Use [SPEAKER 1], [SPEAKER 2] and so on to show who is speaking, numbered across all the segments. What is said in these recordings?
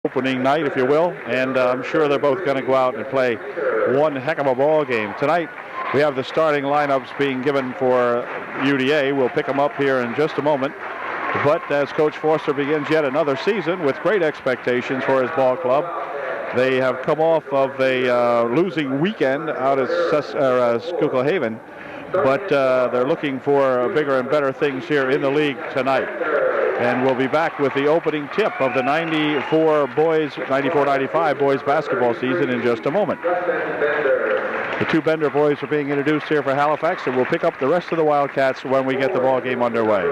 [SPEAKER 1] opening night, if you will, and I'm sure they're both going to go out and play one heck of a ball game. Tonight, we have the starting lineups being given for UDA. We'll pick them up here in just a moment. But as Coach Forster begins yet another season with great expectations for his ball club, they have come off of a losing weekend out at Schuylkill Haven, but they're looking for bigger and better things here in the league tonight. And we'll be back with the opening tip of the 94-95 boys basketball season in just a moment. The two Bender boys are being introduced here for Halifax, and we'll pick up the rest of the Wildcats when we get the ball game underway.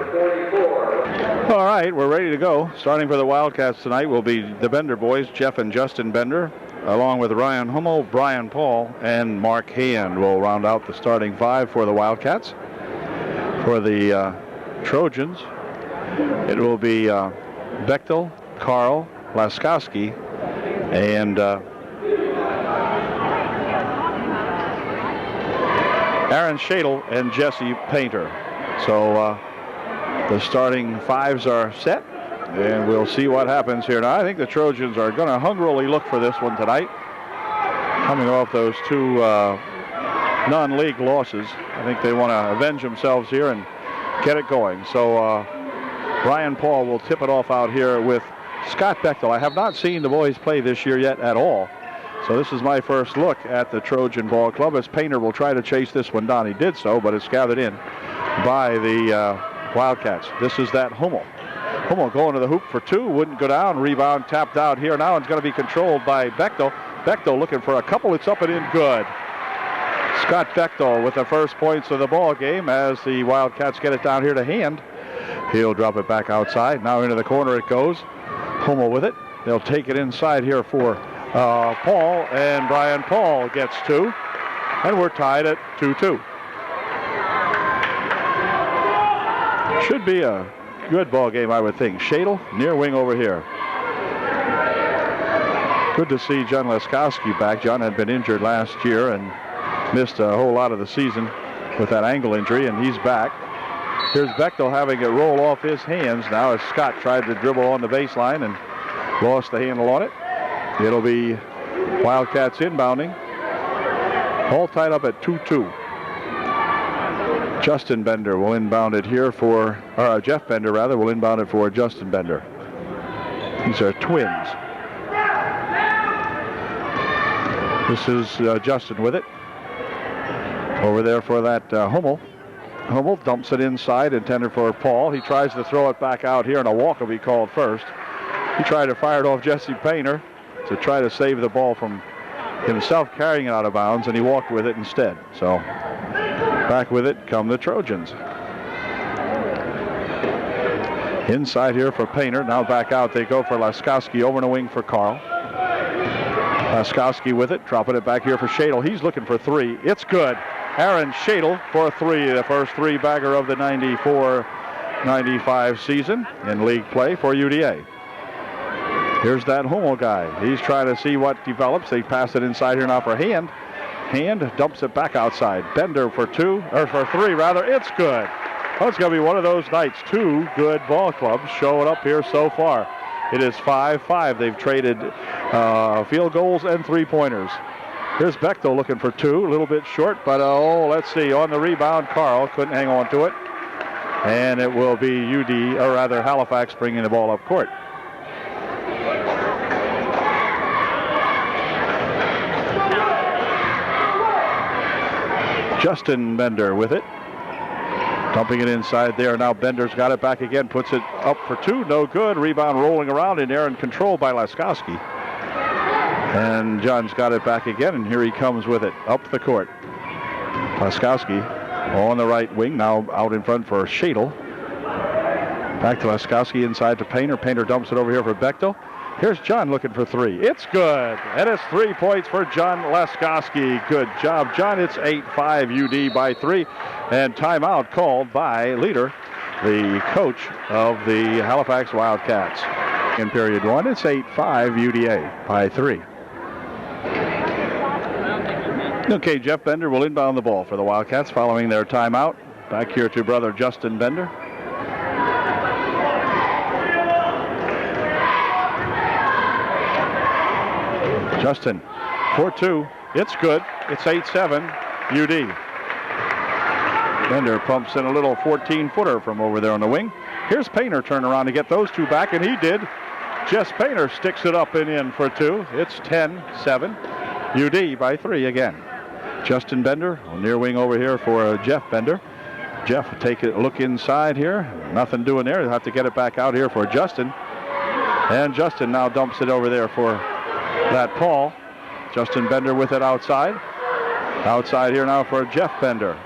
[SPEAKER 1] All right, we're ready to go. Starting for the Wildcats tonight will be the Bender boys, Jeff and Justin Bender, along with Ryan Hummel, Brian Paul, and Mark Hand will round out the starting five for the Wildcats. For the Trojans, it will be Bechtel, Carl, Laskowski, and Aaron Shadle and Jesse Painter. So the starting fives are set, and we'll see what happens here. Now, I think the Trojans are going to hungrily look for this one tonight, coming off those two non-league losses. I think they want to avenge themselves here and get it going. So Brian Paul will tip it off out here with Scott Bechtel. I have not seen the boys play this year yet at all. So this is my first look at the Trojan Ball Club, as Painter will try to chase this one down. He did so, but it's gathered in by the Wildcats. This is that Hummel. Hummel going to the hoop for two, wouldn't go down. Rebound tapped out here now, and it's going to be controlled by Bechtel. Bechtel looking for a couple. It's up and in, good. Scott Bechtel with the first points of the ball game as the Wildcats get it down here to Hand. He'll drop it back outside. Now into the corner it goes. Hummel with it. They'll take it inside here for Paul, and Brian Paul gets two, and we're tied at 2-2. Should be a good ball game, I would think. Shadle, near wing over here. Good to see John Laskowski back. John had been injured last year and missed a whole lot of the season with that ankle injury, and he's back. Here's Bechtel having it roll off his hands now as Scott tried to dribble on the baseline and lost the handle on it. It'll be Wildcats inbounding. All tied up at 2-2. Justin Bender will inbound it here for, or Jeff Bender rather, will inbound it for Justin Bender. These are twins. This is Justin with it. Over there for that Hummel. Hummel dumps it inside, intended for Paul. He tries to throw it back out here, and a walk will be called first. He tried to fire it off Jesse Painter to try to save the ball from himself carrying it out of bounds, and he walked with it instead. So back with it come the Trojans. Inside here for Painter. Now back out they go for Laskowski, over in the wing for Carl. Laskowski with it, dropping it back here for Shadle. He's looking for three. It's good. Aaron Shadle for three, the first three-bagger of the 94-95 season in league play for UDA. Here's that Hummel guy. He's trying to see what develops. They pass it inside here now for Hand. Hand dumps it back outside. Bender for two, or for three rather. It's good. Oh, it's going to be one of those nights. Two good ball clubs showing up here so far. It is 5-5. They've traded field goals and three-pointers. Here's Bechtel looking for two, a little bit short, but let's see. On the rebound, Carl couldn't hang on to it. And it will be Halifax bringing the ball up court. Justin Bender with it. Dumping it inside there. Now Bender's got it back again. Puts it up for two. No good. Rebound rolling around in there and controlled by Laskowski. And John's got it back again, and here he comes with it up the court. Laskowski on the right wing. Now out in front for Shadle. Back to Laskowski inside to Painter. Painter dumps it over here for Bechtel. Here's John looking for three. It's good. And it's 3 points for John Laskowski. Good job, John. It's 8-5 UD by three. And timeout called by Leader, the coach of the Halifax Wildcats. In period one, it's 8-5 UDA by three. Okay, Jeff Bender will inbound the ball for the Wildcats following their timeout. Back here to brother Justin Bender. Justin for 2. It's good. It's 8-7 UD. Bender pumps in a little 14-footer from over there on the wing. Here's Painter turning around to get those two back, and he did. Jess Painter sticks it up and in for 2. It's 10-7 UD by 3 again. Justin Bender on near wing over here for Jeff Bender. Jeff will take a look inside here. Nothing doing there. He'll have to get it back out here for Justin. And Justin now dumps it over there for that Paul. Justin Bender with it outside. Outside here now for Jeff Bender.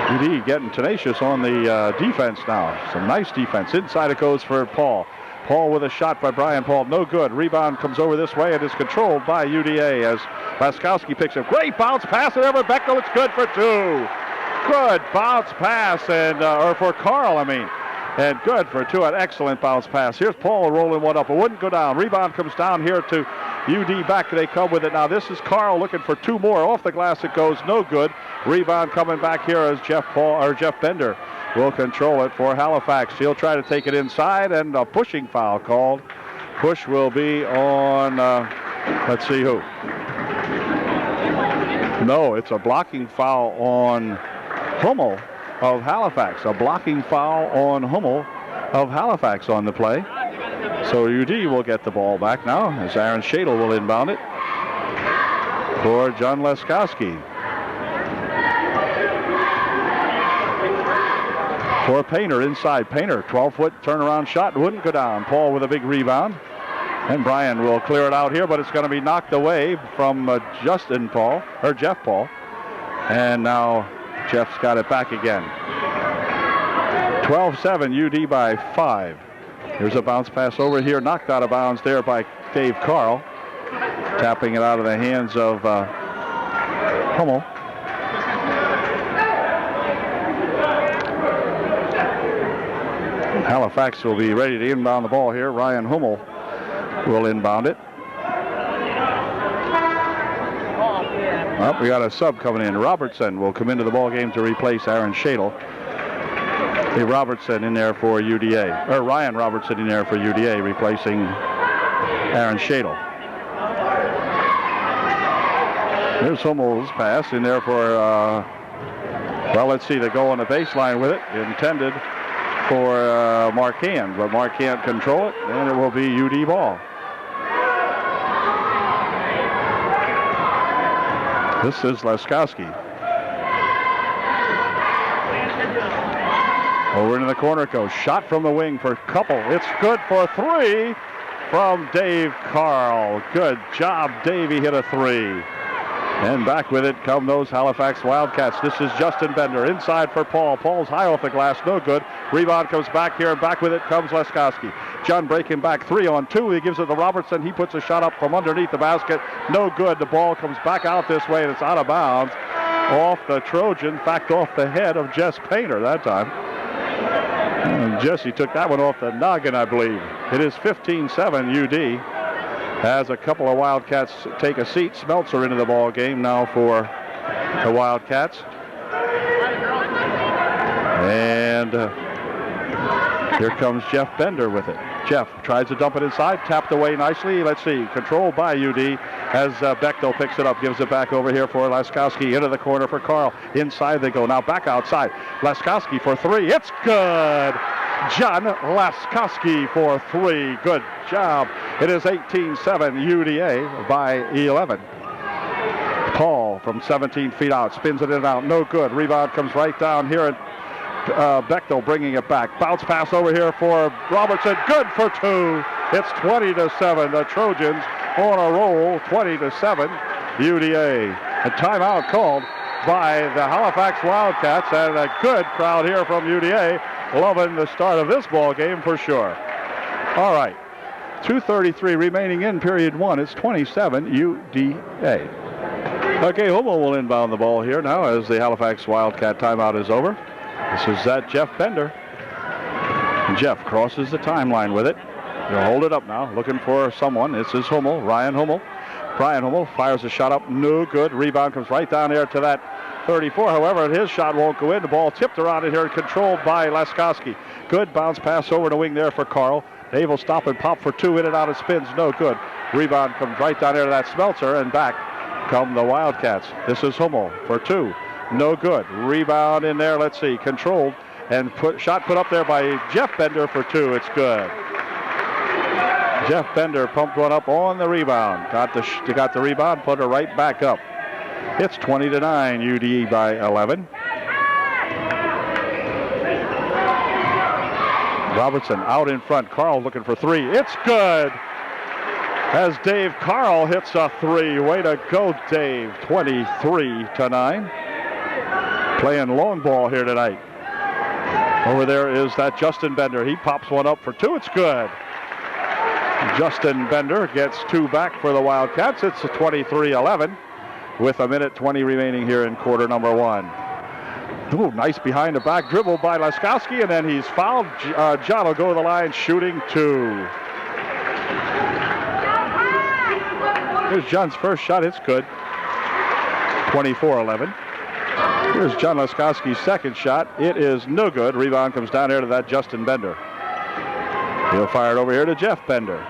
[SPEAKER 1] UD getting tenacious on the defense now. Some nice defense. Inside it goes for Paul. Paul with a shot by Brian Paul. No good. Rebound comes over this way. It is controlled by UDA as Laskowski picks up. Great bounce pass and over Bechtel. It's good for 2. Good bounce pass and or for Carl, I mean. And good for 2. An excellent bounce pass. Here's Paul rolling one up. It wouldn't go down. Rebound comes down here to UD back. They come with it. Now this is Carl looking for 2 more. Off the glass it goes. No good. Rebound coming back here as Jeff Bender will control it for Halifax. He'll try to take it inside and a pushing foul called. Push will be on, let's see who. No, it's a blocking foul on Hummel of Halifax. A blocking foul on Hummel of Halifax on the play. So UD will get the ball back now as Aaron Shadle will inbound it for John Laskowski. For Painter inside. Painter, 12-foot turnaround shot. Wouldn't go down. Paul with a big rebound. And Brian will clear it out here, but it's going to be knocked away from Jeff Paul. And now Jeff's got it back again. 12-7 UD by 5. Here's a bounce pass over here. Knocked out of bounds there by Dave Carl. Tapping it out of the hands of Hummel. Halifax will be ready to inbound the ball here. Ryan Hummel will inbound it. Well, we got a sub coming in. Robertson will come into the ball game to replace Aaron Shadle. Robertson in there for UDA. Or Ryan Robertson in there for UDA, replacing Aaron Shadle. There's Hummel's pass in there for, well, let's see. They go on the baseline with it. Intended for Marquand, but Marquand control it, and it will be UD ball. This is Laskowski. Over into the corner it goes. Shot from the wing for Couple. It's good for 3 from Dave Carl. Good job, Dave. He hit a 3. And back with it come those Halifax Wildcats. This is Justin Bender inside for Paul. Paul's high off the glass, no good. Rebound comes back here, and back with it comes Laskowski. John breaking back 3-on-2. He gives it to Robertson. He puts a shot up from underneath the basket. No good. The ball comes back out this way, and it's out of bounds. Off the Trojan, in fact, off the head of Jess Painter that time. And Jesse took that one off the noggin, I believe. It is 15-7 UD. As a couple of Wildcats take a seat. Smeltzer into the ball game now for the Wildcats. And here comes Jeff Bender with it. Jeff tries to dump it inside, tapped away nicely. Let's see, controlled by UD as Bechtel picks it up, gives it back over here for Laskowski. Into the corner for Carl. Inside they go. Now back outside. Laskowski for 3. It's good. John Laskowski for 3. Good job. It is 18-7 UDA by 11. Paul from 17 feet out spins it in and out. No good. Rebound comes right down here at Bechtel bringing it back. Bounce pass over here for Robertson. Good for 2. It's 20-7. The Trojans on a roll. 20-7 UDA. A timeout called by the Halifax Wildcats, and a good crowd here from UDA. Loving the start of this ball game for sure. All right. 2:33 remaining in period 1. It's 27 UDA. Okay, Hummel will inbound the ball here now as the Halifax Wildcat timeout is over. This is Jeff Bender. And Jeff crosses the timeline with it. He'll hold it up now, looking for someone. This is Hummel, Ryan Hummel. Brian Hummel fires a shot up, no good. Rebound comes right down there to that 34. However, his shot won't go in. The ball tipped around in here and controlled by Laskowski. Good bounce pass over the wing there for Carl. Dave will stop and pop for two. In and out of spins. No good. Rebound comes right down there to that Smeltzer, and back come the Wildcats. This is Hummel for two. No good. Rebound in there. Let's see. Controlled. And shot put up there by Jeff Bender for two. It's good. Jeff Bender pumped one up on the rebound. Got the rebound, put her right back up. It's 20-9, UDE by 11. Robertson out in front. Carl looking for three. It's good. As Dave Carl hits a three. Way to go, Dave. 23-9. Playing long ball here tonight. Over there is that Justin Bender. He pops one up for two. It's good. Justin Bender gets two back for the Wildcats. It's a 23-11 with a minute 20 remaining here in quarter number one. Ooh, nice behind the back dribble by Laskowski, and then he's fouled. John will go to the line shooting two. Here's John's first shot. It's good. 24-11. Here's John Laskowski's second shot. It is no good. Rebound comes down here to that Justin Bender. He'll fire it over here to Jeff Bender.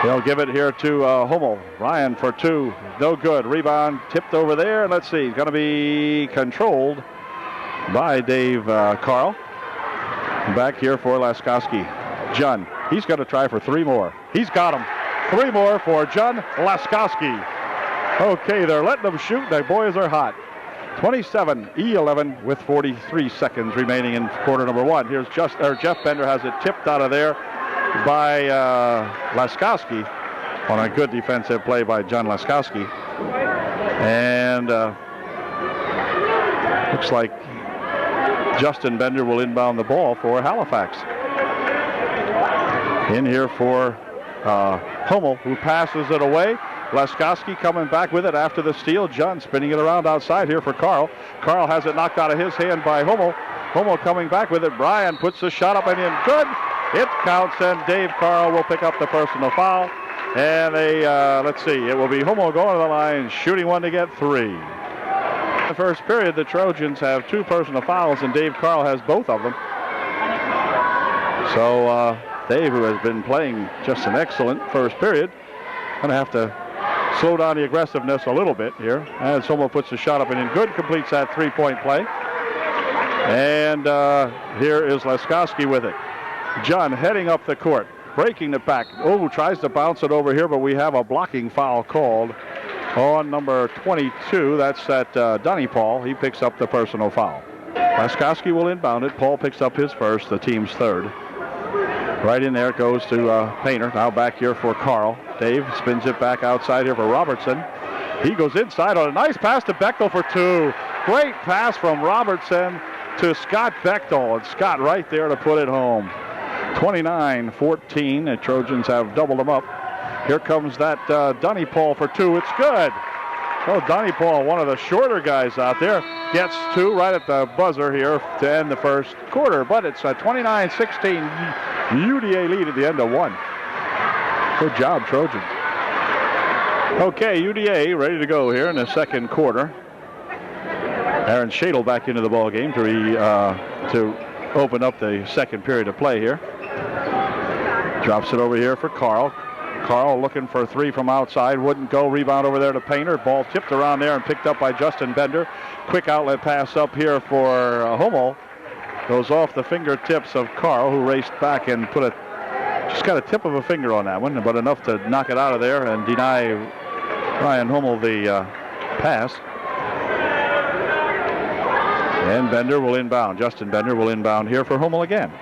[SPEAKER 1] He'll give it here to Hummel. Ryan for two. No good. Rebound tipped over there. Let's see. Going to be controlled by Dave Carl. Back here for Laskowski. John. He's going to try for three more. He's got them. Three more for John Laskowski. Okay, they're letting them shoot. The boys are hot. 27-11 with 43 seconds remaining in quarter number one. Here's Jeff Bender has it tipped out of there by Laskowski on a good defensive play by John Laskowski. And looks like Justin Bender will inbound the ball for Halifax. In here for Hummel, who passes it away. Laskowski coming back with it after the steal. John spinning it around outside here for Carl. Carl has it knocked out of his hand by Hummel. Hummel coming back with it. Brian puts the shot up and in. Good. It counts, and Dave Carl will pick up the personal foul. And let's see, it will be Hummel going to the line, shooting one to get three. In the first period, the Trojans have two personal fouls, and Dave Carl has both of them. So Dave, who has been playing just an excellent first period, going to have to slow down the aggressiveness a little bit here. As Hummel puts the shot up and in good, completes that three-point play. And here is Laskowski with it. John heading up the court, breaking it back. Oh, tries to bounce it over here, but we have a blocking foul called on number 22. That's that Dunny Paul. He picks up the personal foul. Laskowski will inbound it. Paul picks up his first, the team's third. Right in there it goes to Painter. Now back here for Carl. Dave spins it back outside here for Robertson. He goes inside on a nice pass to Bechtel for two. Great pass from Robertson to Scott Bechtel, and Scott right there to put it home. 29-14. The Trojans have doubled them up. Here comes that Dunny Paul for two. It's good. So Dunny Paul, one of the shorter guys out there, gets two right at the buzzer here to end the first quarter. But it's a 29-16 UDA lead at the end of one. Good job, Trojans. Okay, UDA ready to go here in the second quarter. Aaron Shadle back into the ball game to open up the second period of play here. Drops it over here for Carl. Carl looking for a three from outside. Wouldn't go. Rebound over there to Painter. Ball tipped around there and picked up by Justin Bender. Quick outlet pass up here for Hummel. Goes off the fingertips of Carl, who raced back and just got a tip of a finger on that one, but enough to knock it out of there and deny Ryan Hummel the pass. And Bender will inbound. Justin Bender will inbound here for Hummel again.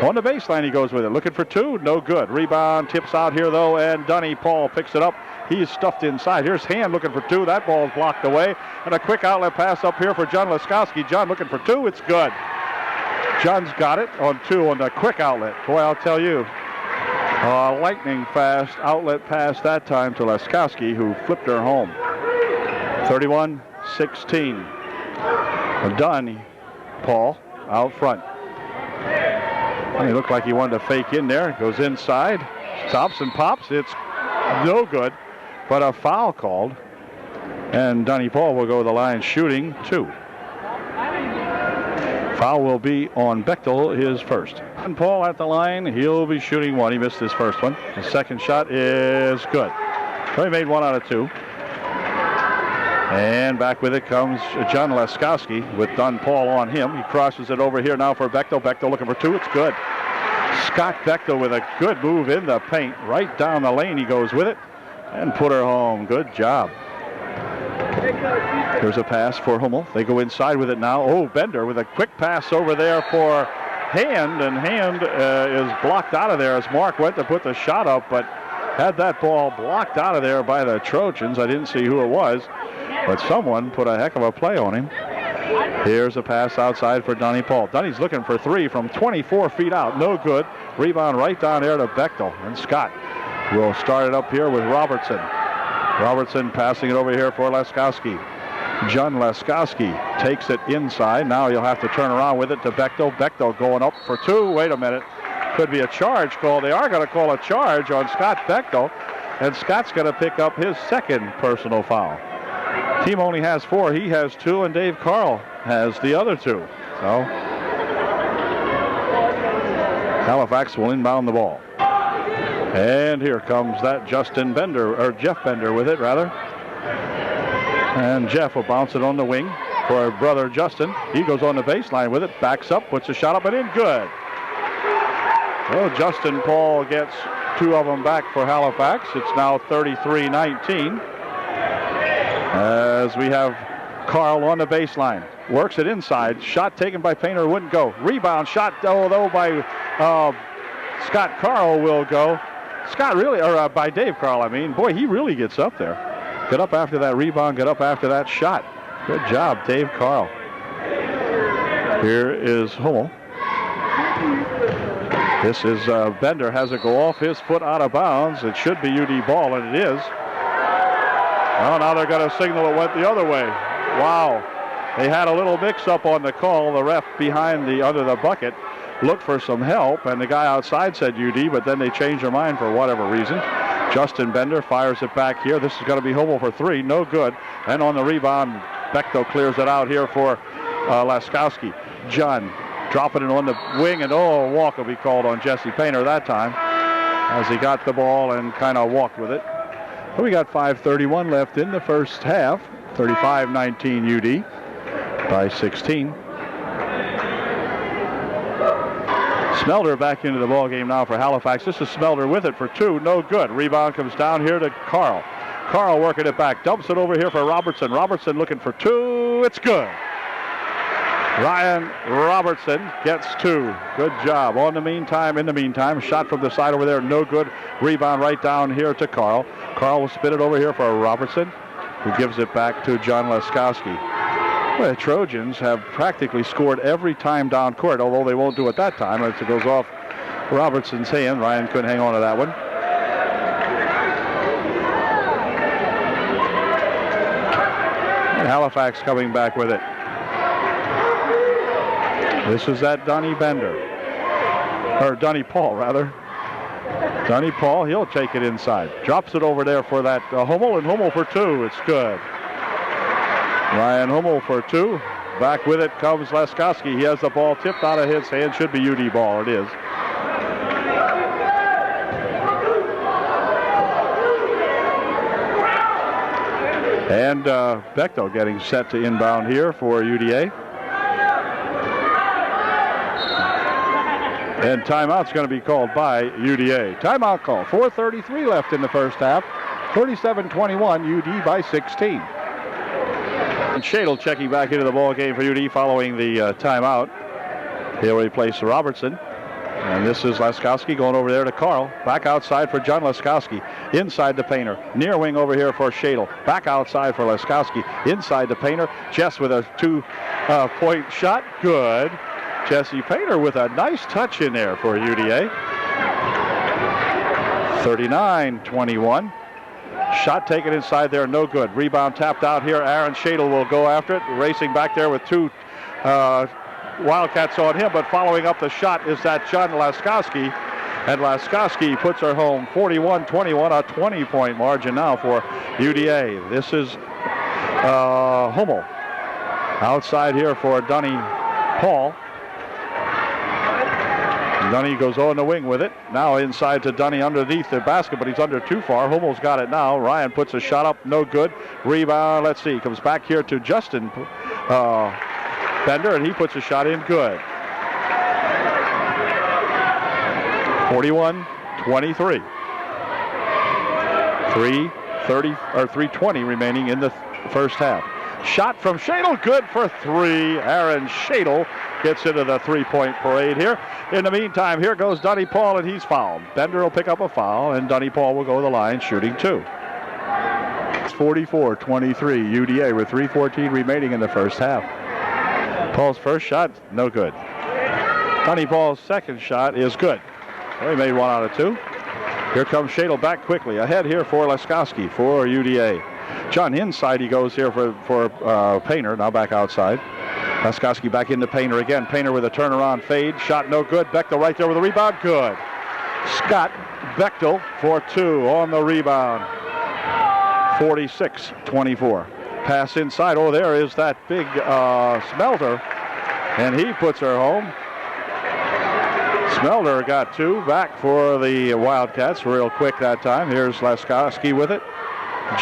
[SPEAKER 1] On the baseline he goes with it. Looking for two. No good. Rebound tips out here though, and Dunny Paul picks it up. He's stuffed inside. Here's Hand looking for two. That ball's blocked away. And a quick outlet pass up here for John Laskowski. John looking for two. It's good. John's got it on two on the quick outlet. Boy, I'll tell you. Lightning fast outlet pass that time to Laskowski, who flipped her home. 31-16. Dunny Paul out front. He looked like he wanted to fake in there. Goes inside, stops and pops. It's no good, but a foul called. And Dunny Paul will go to the line shooting two. Foul will be on Bechtel, his first. And Paul at the line. He'll be shooting one. He missed his first one. The second shot is good. So he made 1 out of 2. And back with it comes John Laskowski with Dunn Paul on him. He crosses it over here now for Bechtel. Bechtel looking for 2. It's good. Scott Bechtel with a good move in the paint. Right down the lane he goes with it and put her home. Good job. Here's a pass for Hummel. They go inside with it now. Oh, Bender with a quick pass over there for Hand. And Hand is blocked out of there as Mark went to put the shot up, but had that ball blocked out of there by the Trojans. I didn't see who it was, but someone put a heck of a play on him. Here's a pass outside for Dunny Paul. Dunny's looking for 3 from 24 feet out. No good. Rebound right down there to Bechtel. And Scott will start it up here with Robertson. Robertson passing it over here for Laskowski. John Laskowski takes it inside. Now you'll have to turn around with it to Bechtel. Bechtel going up for 2. Wait a minute. Could be a charge call. They are going to call a charge on Scott Bechtel. And Scott's going to pick up his second personal foul. Team only has 4. He has 2, and Dave Carl has the other 2. So Halifax will inbound the ball. And here comes that Jeff Bender with it, rather. And Jeff will bounce it on the wing for brother Justin. He goes on the baseline with it, backs up, puts a shot up and in. Good. Well, Justin Paul gets 2 of them back for Halifax. It's now 33-19. As we have Carl on the baseline. Works it inside. Shot taken by Painter, wouldn't go. Rebound shot, though, by Scott Carl will go. By Dave Carl, I mean. Boy, he really gets up there. Get up after that rebound, get up after that shot. Good job, Dave Carl. Here is Hummel. This is Bender has it go off his foot out of bounds. It should be UD ball, and it is. Well, now they're going to signal it went the other way. Wow. They had a little mix-up on the call. The ref behind under the bucket looked for some help, and the guy outside said UD, but then they changed their mind for whatever reason. Justin Bender fires it back here. This is going to be Hummel for 3. No good. And on the rebound, Bechtel clears it out here for Laskowski. John dropping it on the wing, and a walk will be called on Jesse Painter that time as he got the ball and kind of walked with it. But we got 5:31 left in the first half. 35-19 UD by 16. Smelter back into the ball game now for Halifax. This is Smelter with it for 2. No good. Rebound comes down here to Carl. Carl working it back. Dumps it over here for Robertson. Robertson looking for 2. It's good. Ryan Robertson gets 2. Good job. In the meantime, shot from the side over there. No good. Rebound right down here to Carl. Carl will spin it over here for Robertson, who gives it back to John Laskowski. Well, the Trojans have practically scored every time down court, although they won't do it that time as it goes off Robertson's hand. Ryan couldn't hang on to that one. And Halifax coming back with it. This is that Dunny Paul, rather. Dunny Paul, he'll take it inside. Drops it over there for that Hummel, and Hummel for 2. It's good. Ryan Hummel for 2. Back with it comes Laskowski. He has the ball tipped out of his hand. Should be UD ball. It is. And Bechtel getting set to inbound here for UDA. And timeout's going to be called by UDA. Timeout call. 4:33 left in the first half. 37-21, UD by 16. And Shadle checking back into the ball game for UD following the timeout. He'll replace Robertson. And this is Laskowski going over there to Carl. Back outside for John Laskowski. Inside the Painter. Near wing over here for Shadle. Back outside for Laskowski. Inside the Painter. Jess with a 2-point shot. Good. Jesse Painter with a nice touch in there for UDA. 39-21. Shot taken inside there, no good. Rebound tapped out here. Aaron Shadle will go after it. Racing back there with 2 Wildcats on him, but following up the shot is that John Laskowski. And Laskowski puts her home 41-21, a 20-point margin now for UDA. This is Hummel. Outside here for Dunny Paul. Dunny goes on the wing with it. Now inside to Dunny underneath the basket, but he's under too far. Hummel's got it now. Ryan puts a shot up, no good. Rebound, let's see, comes back here to Justin Bender, and he puts a shot in, good. 41-23. 3:20 remaining in the first half. Shot from Shadle, good for three. Aaron Shadle gets into the three-point parade here. In the meantime, here goes Dunny Paul, and he's fouled. Bender will pick up a foul, and Dunny Paul will go to the line shooting two. It's 44-23 UDA with 3:14 remaining in the first half. Paul's first shot, no good. Dunny Paul's second shot is good. Well, he made one out of two. Here comes Shadle back quickly. Ahead here for Laskowski for UDA. John inside he goes here for Painter, now back outside. Laskowski back into Painter again. Painter with a turnaround fade. Shot no good. Bechtel right there with a rebound. Good. Scott Bechtel for two on the rebound. 46-24. Pass inside. Oh, there is that big Smelter. And he puts her home. Smelter got two back for the Wildcats real quick that time. Here's Laskowski with it.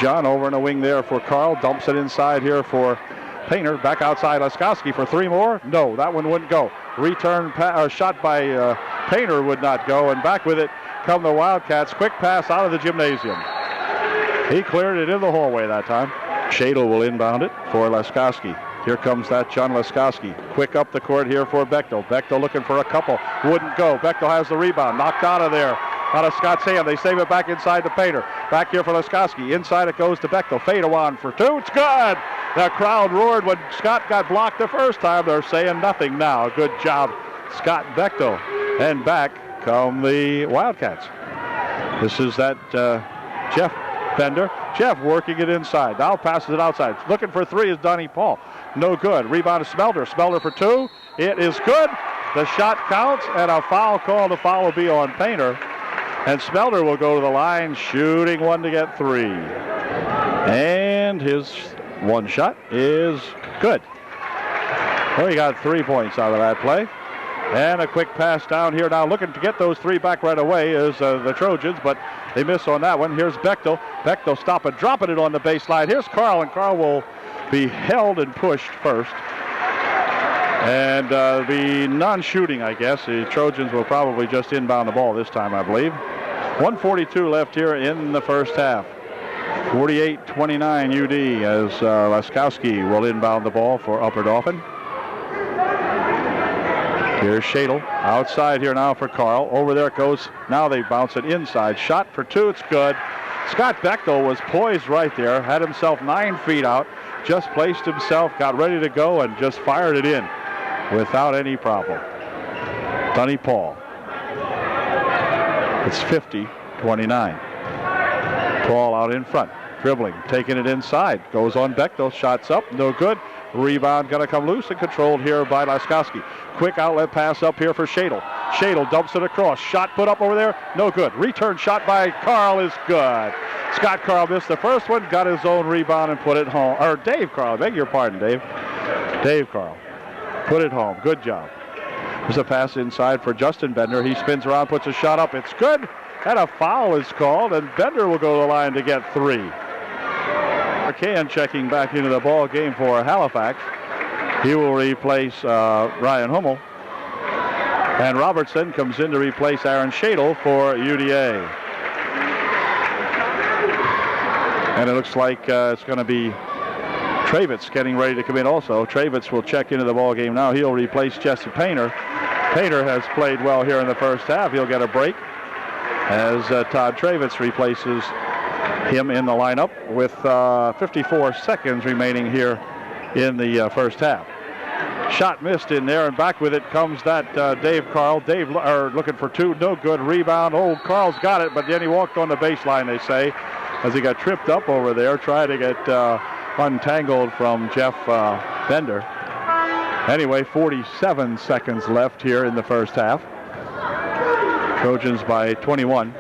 [SPEAKER 1] John over in the wing there for Carl. Dumps it inside here for Painter. Back outside Laskowski for three more. No, that one wouldn't go. Return shot by Painter would not go. And back with it come the Wildcats. Quick pass out of the gymnasium. He cleared it in the hallway that time. Shadle will inbound it for Laskowski. Here comes that John Laskowski. Quick up the court here for Bechtel. Bechtel looking for a couple. Wouldn't go. Bechtel has the rebound. Knocked out of there. Out of Scott's hand. They save it back inside to Painter. Back here for Laskowski. Inside it goes to Bechtel. Fade-a-wan for two. It's good. The crowd roared when Scott got blocked the first time. They're saying nothing now. Good job, Scott Bechtel. And back come the Wildcats. This is that Jeff Bender. Jeff working it inside. Now passes it outside. Looking for three is Dunny Paul. No good. Rebound to Smelter. Smelter for two. It is good. The shot counts, and a foul call. The foul will be on Painter. And Smelter will go to the line, shooting one to get three. And his one shot is good. Well, he got 3 points out of that play. And a quick pass down here now. Looking to get those three back right away is the Trojans, but they miss on that one. Here's Bechtel. Bechtel stopping, dropping it on the baseline. Here's Carl, and Carl will be held and pushed first. And the non-shooting, I guess. The Trojans will probably just inbound the ball this time, I believe. 1:42 left here in the first half. 48-29 UD as Laskowski will inbound the ball for Upper Dauphin. Here's Shadle outside here now for Carl. Over there it goes. Now they bounce it inside. Shot for two. It's good. Scott Bechtel was poised right there. Had himself 9 feet out. Just placed himself. Got ready to go and just fired it in without any problem. Dunny Paul. It's 50-29. Paul out in front. Dribbling. Taking it inside. Goes on Bechtel. Shots up. No good. Rebound going to come loose and controlled here by Laskowski. Quick outlet pass up here for Shadle. Shadle dumps it across. Shot put up over there. No good. Return shot by Carl is good. Scott Carl missed the first one. Got his own rebound and put it home. Or Dave Carl. Beg your pardon, Dave. Dave Carl. Put it home. Good job. There's a pass inside for Justin Bender. He spins around, puts a shot up. It's good. And a foul is called, and Bender will go to the line to get three. Arcan checking back into the ball game for Halifax. He will replace Ryan Hummel. And Robertson comes in to replace Aaron Shadle for UDA. And it looks like it's going to be Travitz getting ready to come in also. Travitz will check into the ball game now. He'll replace Jesse Painter. Painter has played well here in the first half. He'll get a break as Todd Travitz replaces him in the lineup with 54 seconds remaining here in the first half. Shot missed in there, and back with it comes that Dave Carl. Dave looking for two, no good. Rebound. Oh, Carl's got it, but then he walked on the baseline, they say, as he got tripped up over there, trying to get untangled from Jeff Bender. Anyway, 47 seconds left here in the first half. Trojans by 21.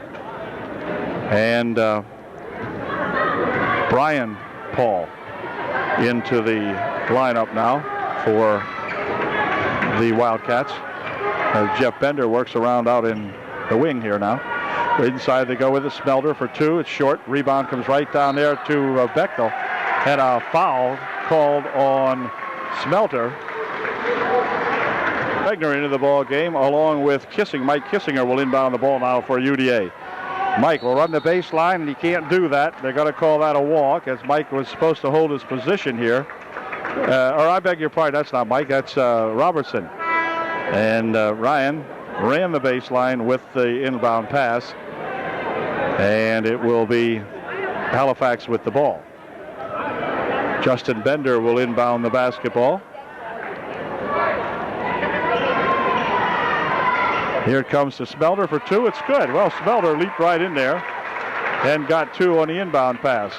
[SPEAKER 1] And Brian Paul into the lineup now for the Wildcats. As Jeff Bender works around out in the wing here now. Inside they go with it. Smelter for two. It's short. Rebound comes right down there to Bechtel. And a foul called on Smelter. Wagner into the ball game along with Mike Kissinger will inbound the ball now for UDA. Mike will run the baseline, and he can't do that. They're going to call that a walk, as Mike was supposed to hold his position here. Or I beg your pardon, that's not Mike, that's Robertson. And Ryan ran the baseline with the inbound pass, and it will be Halifax with the ball. Justin Bender will inbound the basketball. Here it comes to Smelter for two. It's good. Well, Smelter leaped right in there and got two on the inbound pass.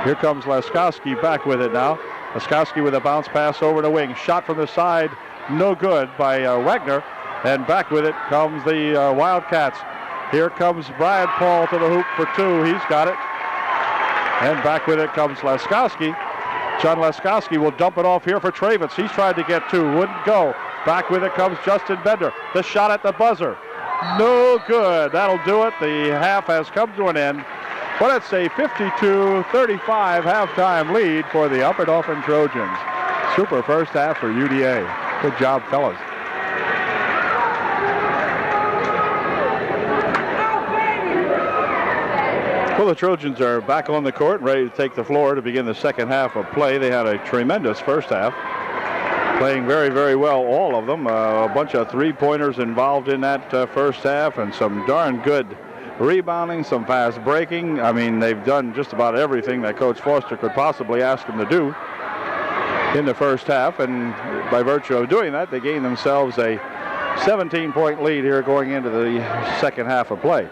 [SPEAKER 1] Here comes Laskowski back with it now. Laskowski with a bounce pass over the wing. Shot from the side, no good by Wagner. And back with it comes the Wildcats. Here comes Brian Paul to the hoop for two. He's got it. And back with it comes Laskowski. John Laskowski will dump it off here for Travitz. He's tried to get two, wouldn't go. Back with it comes Justin Bender. The shot at the buzzer. No good. That'll do it. The half has come to an end. But it's a 52-35 halftime lead for the Upper Dauphin Trojans. Super first half for UDA. Good job, fellas. Well, the Trojans are back on the court, ready to take the floor to begin the second half of play. They had a tremendous first half. Playing very, very well, all of them. A bunch of three-pointers involved in that first half, and some darn good rebounding, some fast breaking. I mean, they've done just about everything that Coach Foster could possibly ask them to do in the first half, and by virtue of doing that, they gained themselves a 17-point lead here going into the second half of play.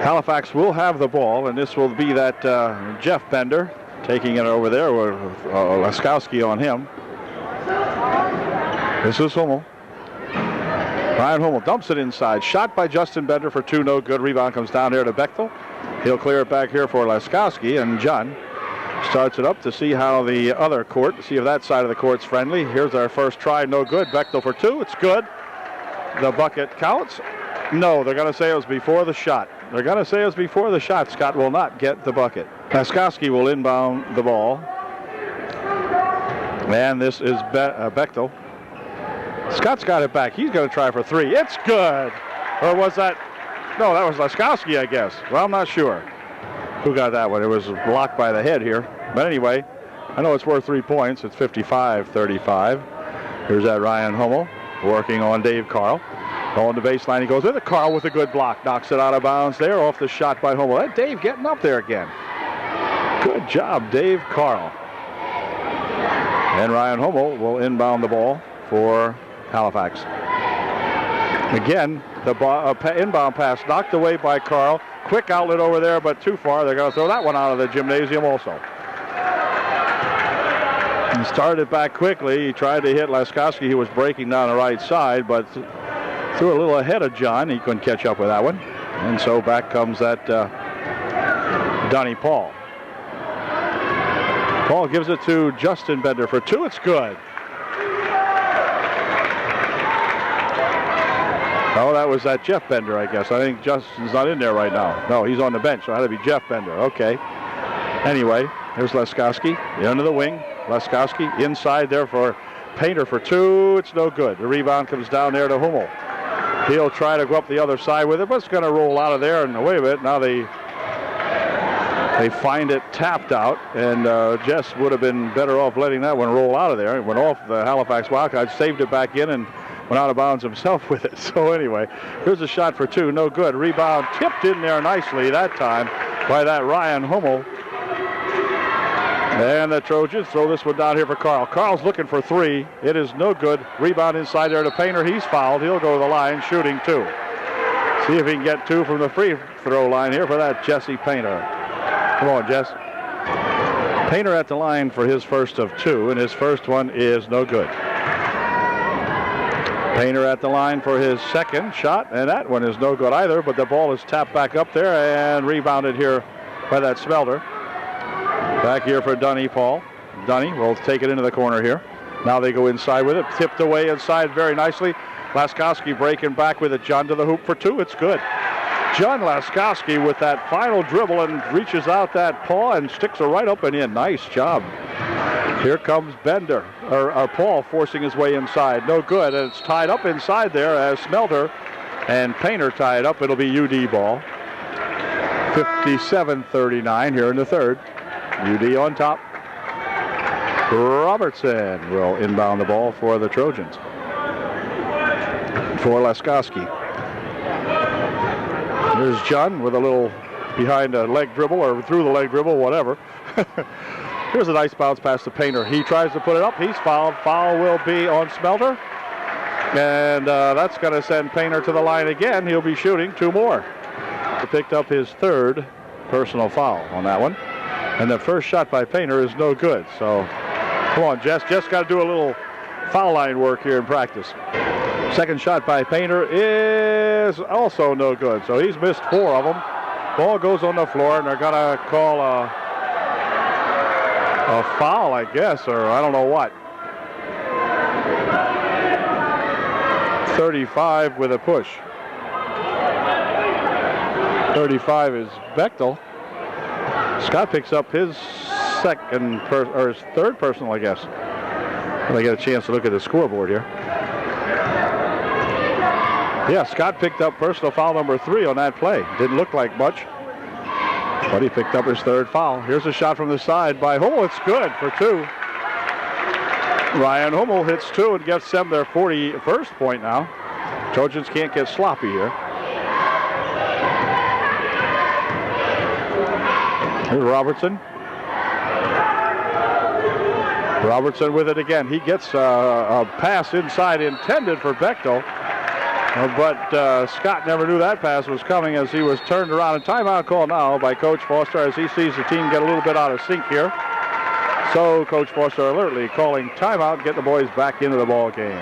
[SPEAKER 1] Halifax will have the ball, and this will be that Jeff Bender taking it over there with Laskowski on him. This is Hummel. Ryan Hummel dumps it inside. Shot by Justin Bender for two, no good. Rebound comes down there to Bechtel. He'll clear it back here for Laskowski, and John starts it up to see how the other court, see if that side of the court's friendly. Here's our first try, no good. Bechtel for two, it's good. The bucket counts. No, they're going to say it was before the shot. They're going to say it was before the shot. Scott will not get the bucket. Laskowski will inbound the ball. And this is Bechtel. Scott's got it back. He's going to try for three. It's good. Or was that? No, that was Laskowski, I guess. Well, I'm not sure who got that one. It was blocked by the head here. But anyway, I know it's worth 3 points. It's 55-35. Here's that Ryan Hummel working on Dave Carl. On the baseline, he goes with it. Carl with a good block. Knocks it out of bounds there off the shot by Hummel. That Dave getting up there again. Good job, Dave Carl. And Ryan Hummel will inbound the ball for Halifax. Again, the inbound pass knocked away by Carl. Quick outlet over there, but too far. They're going to throw that one out of the gymnasium also. He started back quickly. He tried to hit Laskowski. He was breaking down the right side, but threw a little ahead of John. He couldn't catch up with that one. And so back comes that Donnie Paul. Paul gives it to Justin Bender for two. It's good. Oh, that was that Jeff Bender, I guess. I think Justin's not in there right now. No, he's on the bench, so it had to be Jeff Bender. Okay. Anyway, here's Laskowski into the wing. Laskowski inside there for Painter for two. It's no good. The rebound comes down there to Hummel. He'll try to go up the other side with it, but it's going to roll out of there. And wait a minute, now they find it tapped out, and Jess would have been better off letting that one roll out of there. It went off the Halifax Wildcats, saved it back in, and went out of bounds himself with it. So anyway, here's a shot for two, no good. Rebound tipped in there nicely that time by that Ryan Hummel. And the Trojans throw this one down here for Carl. Carl's looking for three. It is no good. Rebound inside there to Painter. He's fouled. He'll go to the line shooting two. See if he can get two from the free throw line here for that Jesse Painter. Come on, Jess. Painter at the line for his first of two, and his first one is no good. Painter at the line for his second shot, and that one is no good either, but the ball is tapped back up there and rebounded here by that Smelter. Back here for Dunny Paul. Dunny will take it into the corner here. Now they go inside with it, tipped away inside very nicely. Laskowski breaking back with it. John to the hoop for two. It's good. John Laskowski with that final dribble and reaches out that paw and sticks it right up and in. Nice job. Here comes Bender, or Paul forcing his way inside. No good, and it's tied up inside there as Smelter and Painter tie it up. It'll be UD ball. 57-39 here in the third. UD on top. Robertson will inbound the ball for the Trojans. For Laskowski. Here's John with a little behind a leg dribble or through the leg dribble, whatever. Here's a nice bounce pass to Painter. He tries to put it up. He's fouled. Foul will be on Smelter. And that's going to send Painter to the line again. He'll be shooting two more. He picked up his third personal foul on that one. And the first shot by Painter is no good. So come on, Jess. Just got to do a little foul line work here in practice. Second shot by Painter is also no good. So he's missed four of them. Ball goes on the floor, and they're going to call a foul, I guess, or I don't know what. 35 with a push. 35 is Bechtel. Scott picks up his his third personal, I guess. When I get a chance to look at the scoreboard here. Yeah, Scott picked up personal foul number 3 on that play. Didn't look like much, but he picked up his third foul. Here's a shot from the side by Hummel. It's good for 2. Ryan Hummel hits 2 and gets them their 41st point now. Trojans can't get sloppy here. Here's Robertson. Robertson with it again. He gets a pass inside intended for Bechtel. But Scott never knew that pass was coming as he was turned around. And timeout call now by Coach Foster as he sees the team get a little bit out of sync here. So Coach Foster alertly calling timeout, get the boys back into the ball game.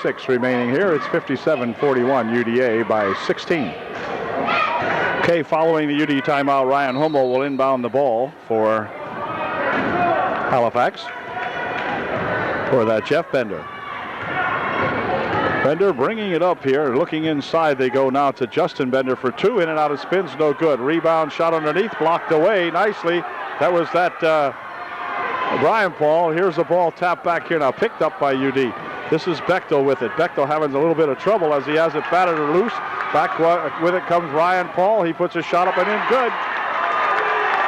[SPEAKER 1] 6 remaining here. It's 57-41 UDA by 16. Okay, following the UD timeout, Ryan Hummel will inbound the ball for Halifax for that Jeff Bender. Bender bringing it up here, looking inside. They go now to Justin Bender for 2. In and out of spins, no good. Rebound shot underneath, blocked away nicely. That was that Brian Paul. Here's the ball tapped back here now, picked up by UD. This is Bechtel with it. Bechtel having a little bit of trouble as he has it batted or loose. Back with it comes Ryan Paul. He puts a shot up and in, good.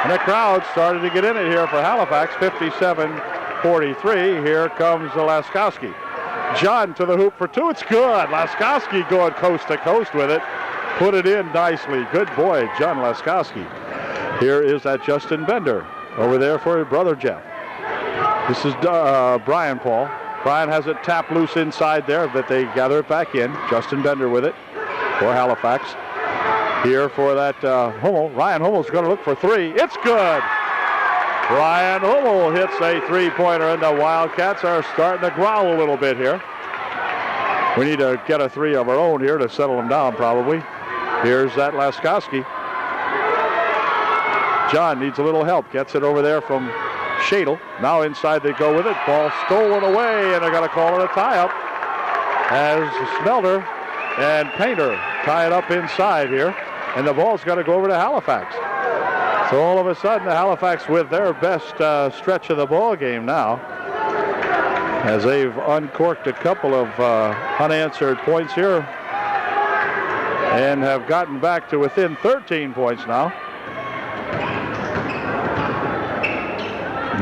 [SPEAKER 1] And the crowd started to get in it here for Halifax. 57-43. Here comes Laskowski. John to the hoop for 2. It's good. Laskowski going coast to coast with it. Put it in nicely. Good boy, John Laskowski. Here is that Justin Bender over there for his brother Jeff. This is Brian Paul. Brian has it tapped loose inside there, but they gather it back in. Justin Bender with it for Halifax. Here for that Hummel. Ryan Hummel's going to look for 3. It's good. Ryan Hummel hits a 3-pointer, and the Wildcats are starting to growl a little bit here. We need to get a 3 of our own here to settle them down, probably. Here's that Laskowski. John needs a little help. Gets it over there from Shadle. Now inside they go with it. Ball stolen away, and they're going to call it a tie-up as Smelter and Painter tie it up inside here, and the ball's going to go over to Halifax. So all of a sudden, the Halifax with their best stretch of the ball game now, as they've uncorked a couple of unanswered points here and have gotten back to within 13 points now.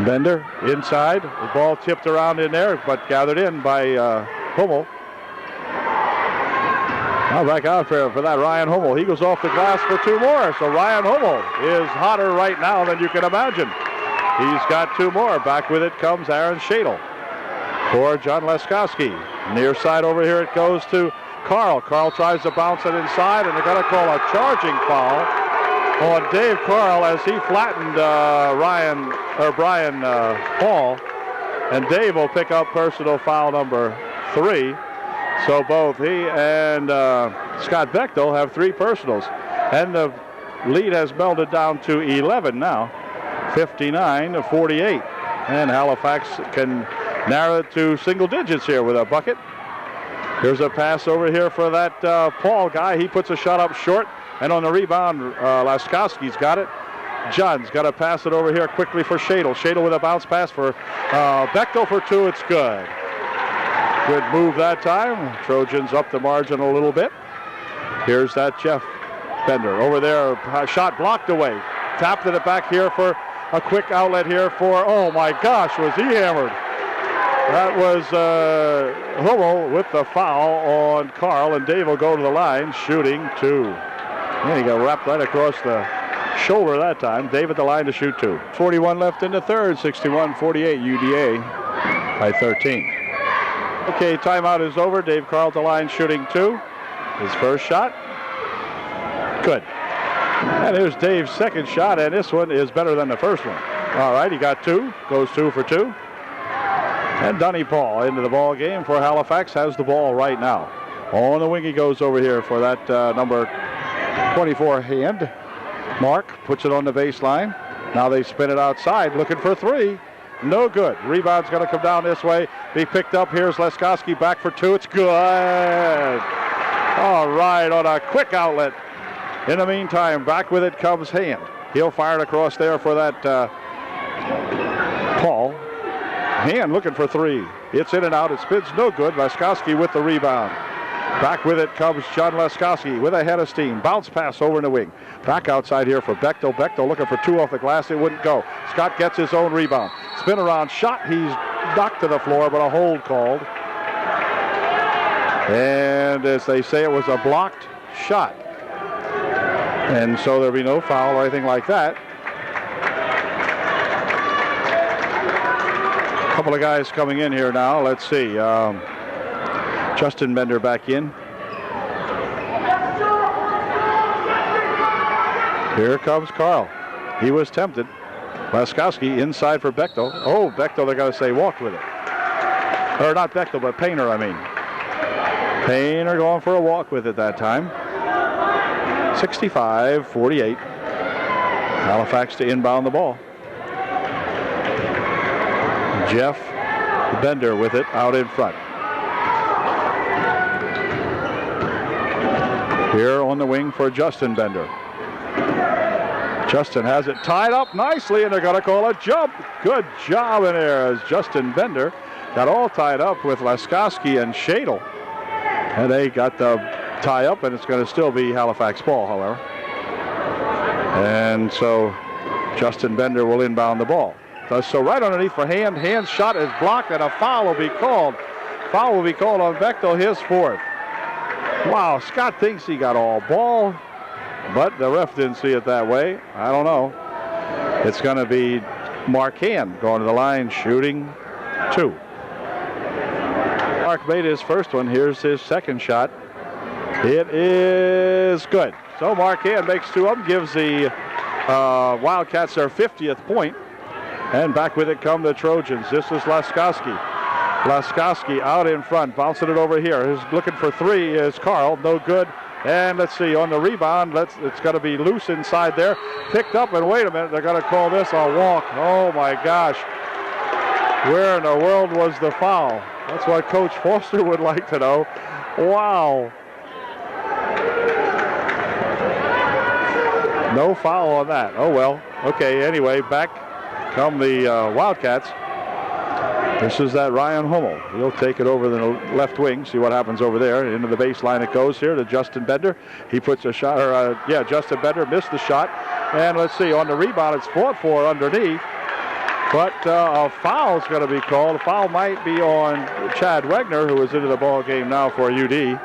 [SPEAKER 1] Bender inside, the ball tipped around in there, but gathered in by Hummel. Now back out for that Ryan Hummel. He goes off the glass for 2 more. So Ryan Hummel is hotter right now than you can imagine. He's got 2 more. Back with it comes Aaron Shadle for John Laskowski. Near side over here it goes to Carl. Carl tries to bounce it inside, and they're going to call a charging foul on Dave Carl as he flattened Brian Paul. And Dave will pick up personal foul number 3. So both he and Scott Bechtel have 3 personals. And the lead has melded down to 11 now, 59-48. And Halifax can narrow it to single digits here with a bucket. Here's a pass over here for that Paul guy. He puts a shot up short, and on the rebound, Laskowski's got it. John's got to pass it over here quickly for Shadle. Shadle with a bounce pass for Bechtel for two. It's good. Good move that time. Trojans up the margin a little bit. Here's that Jeff Bender over there. Shot blocked away. Tapped it back here for a quick outlet here for, oh my gosh, was he hammered. That was Hummel with the foul on Carl, and Dave will go to the line shooting two. And he got wrapped right across the shoulder that time. Dave at the line to shoot two. 41 left in the third, 61-48 UDA by 13. Okay, timeout is over. Dave Carl at the line shooting two. His first shot, good. And here's Dave's second shot, and this one is better than the first one. All right, he got two, goes 2 for 2. And Dunny Paul into the ball game for Halifax, has the ball right now. On the wing he goes over here for that number 24 hand. Mark puts it on the baseline. Now they spin it outside, looking for three. No good. Rebound's going to come down this way. Be picked up. Here's Laskowski back for two. It's good. All right, on a quick outlet. In the meantime, back with it comes Hand. He'll fire it across there for that Paul. Hand looking for three. It's in and out. It spins no good. Laskowski with the rebound. Back with it comes John Laskowski with a head of steam. Bounce pass over in the wing. Back outside here for Bechtel. Bechtel looking for two off the glass. It wouldn't go. Scott gets his own rebound. Spin around shot. He's knocked to the floor, but a hold called. And as they say, it was a blocked shot. And so there'll be no foul or anything like that. A couple of guys coming in here now. Let's see. Justin Bender back in. Here comes Carl. He was tempted. Laskowski inside for Bechtel. Oh, Bechtel, they're going to say walked with it. Or not Bechtel, but Painter, I mean. Painter going for a walk with it that time. 65-48. Halifax to inbound the ball. Jeff Bender with it out in front. Here on the wing for Justin Bender. Justin has it tied up nicely, and they're going to call a jump. Good job in there as Justin Bender got all tied up with Laskowski and Shadle. And they got the tie up, and it's going to still be Halifax ball, however. And so Justin Bender will inbound the ball. So right underneath for Hand. Hand's shot is blocked, and a foul will be called. Foul will be called on Bechtel, his fourth. Wow, Scott thinks he got all ball, but the ref didn't see it that way. I don't know. It's going to be Mark Hand going to the line shooting two. Mark made his first one. Here's his second shot. It is good. So Mark Hand makes two of them, gives the Wildcats their 50th point. And back with it come the Trojans. This is Laskowski. Laskowski out in front, bouncing it over here. He's looking for three is Carl, no good. And let's see, on the rebound, it's got to be loose inside there. Picked up, and wait a minute, they're going to call this a walk. Oh my gosh. Where in the world was the foul? That's what Coach Foster would like to know. Wow. No foul on that. Oh well. Okay, anyway, back come the Wildcats. This is that Ryan Hummel. He'll take it over the left wing, see what happens over there. Into the baseline it goes here to Justin Bender. He puts a shot, Justin Bender missed the shot. And let's see, on the rebound, it's fought for underneath. But a foul's going to be called. A foul might be on Chad Wegner, who is into the ball game now for UD.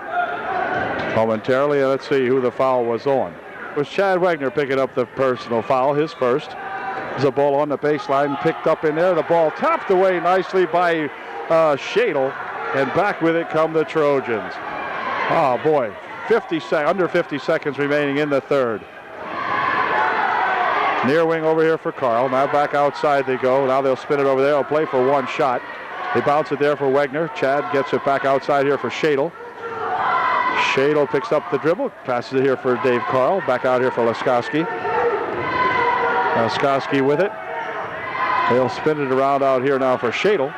[SPEAKER 1] Momentarily, let's see who the foul was on. It was Chad Wegner picking up the personal foul, his first. There's a ball on the baseline, picked up in there. The ball tapped away nicely by Shadle, and back with it come the Trojans. Oh boy, under 50 seconds remaining in the third. Near wing over here for Carl. Now back outside they go. Now they'll spin it over there. They'll play for one shot. They bounce it there for Wegner. Chad gets it back outside here for Shadle. Shadle picks up the dribble, passes it here for Dave Carl. Back out here for Laskowski. Laskowski with it. They'll spin it around out here now for Shadle.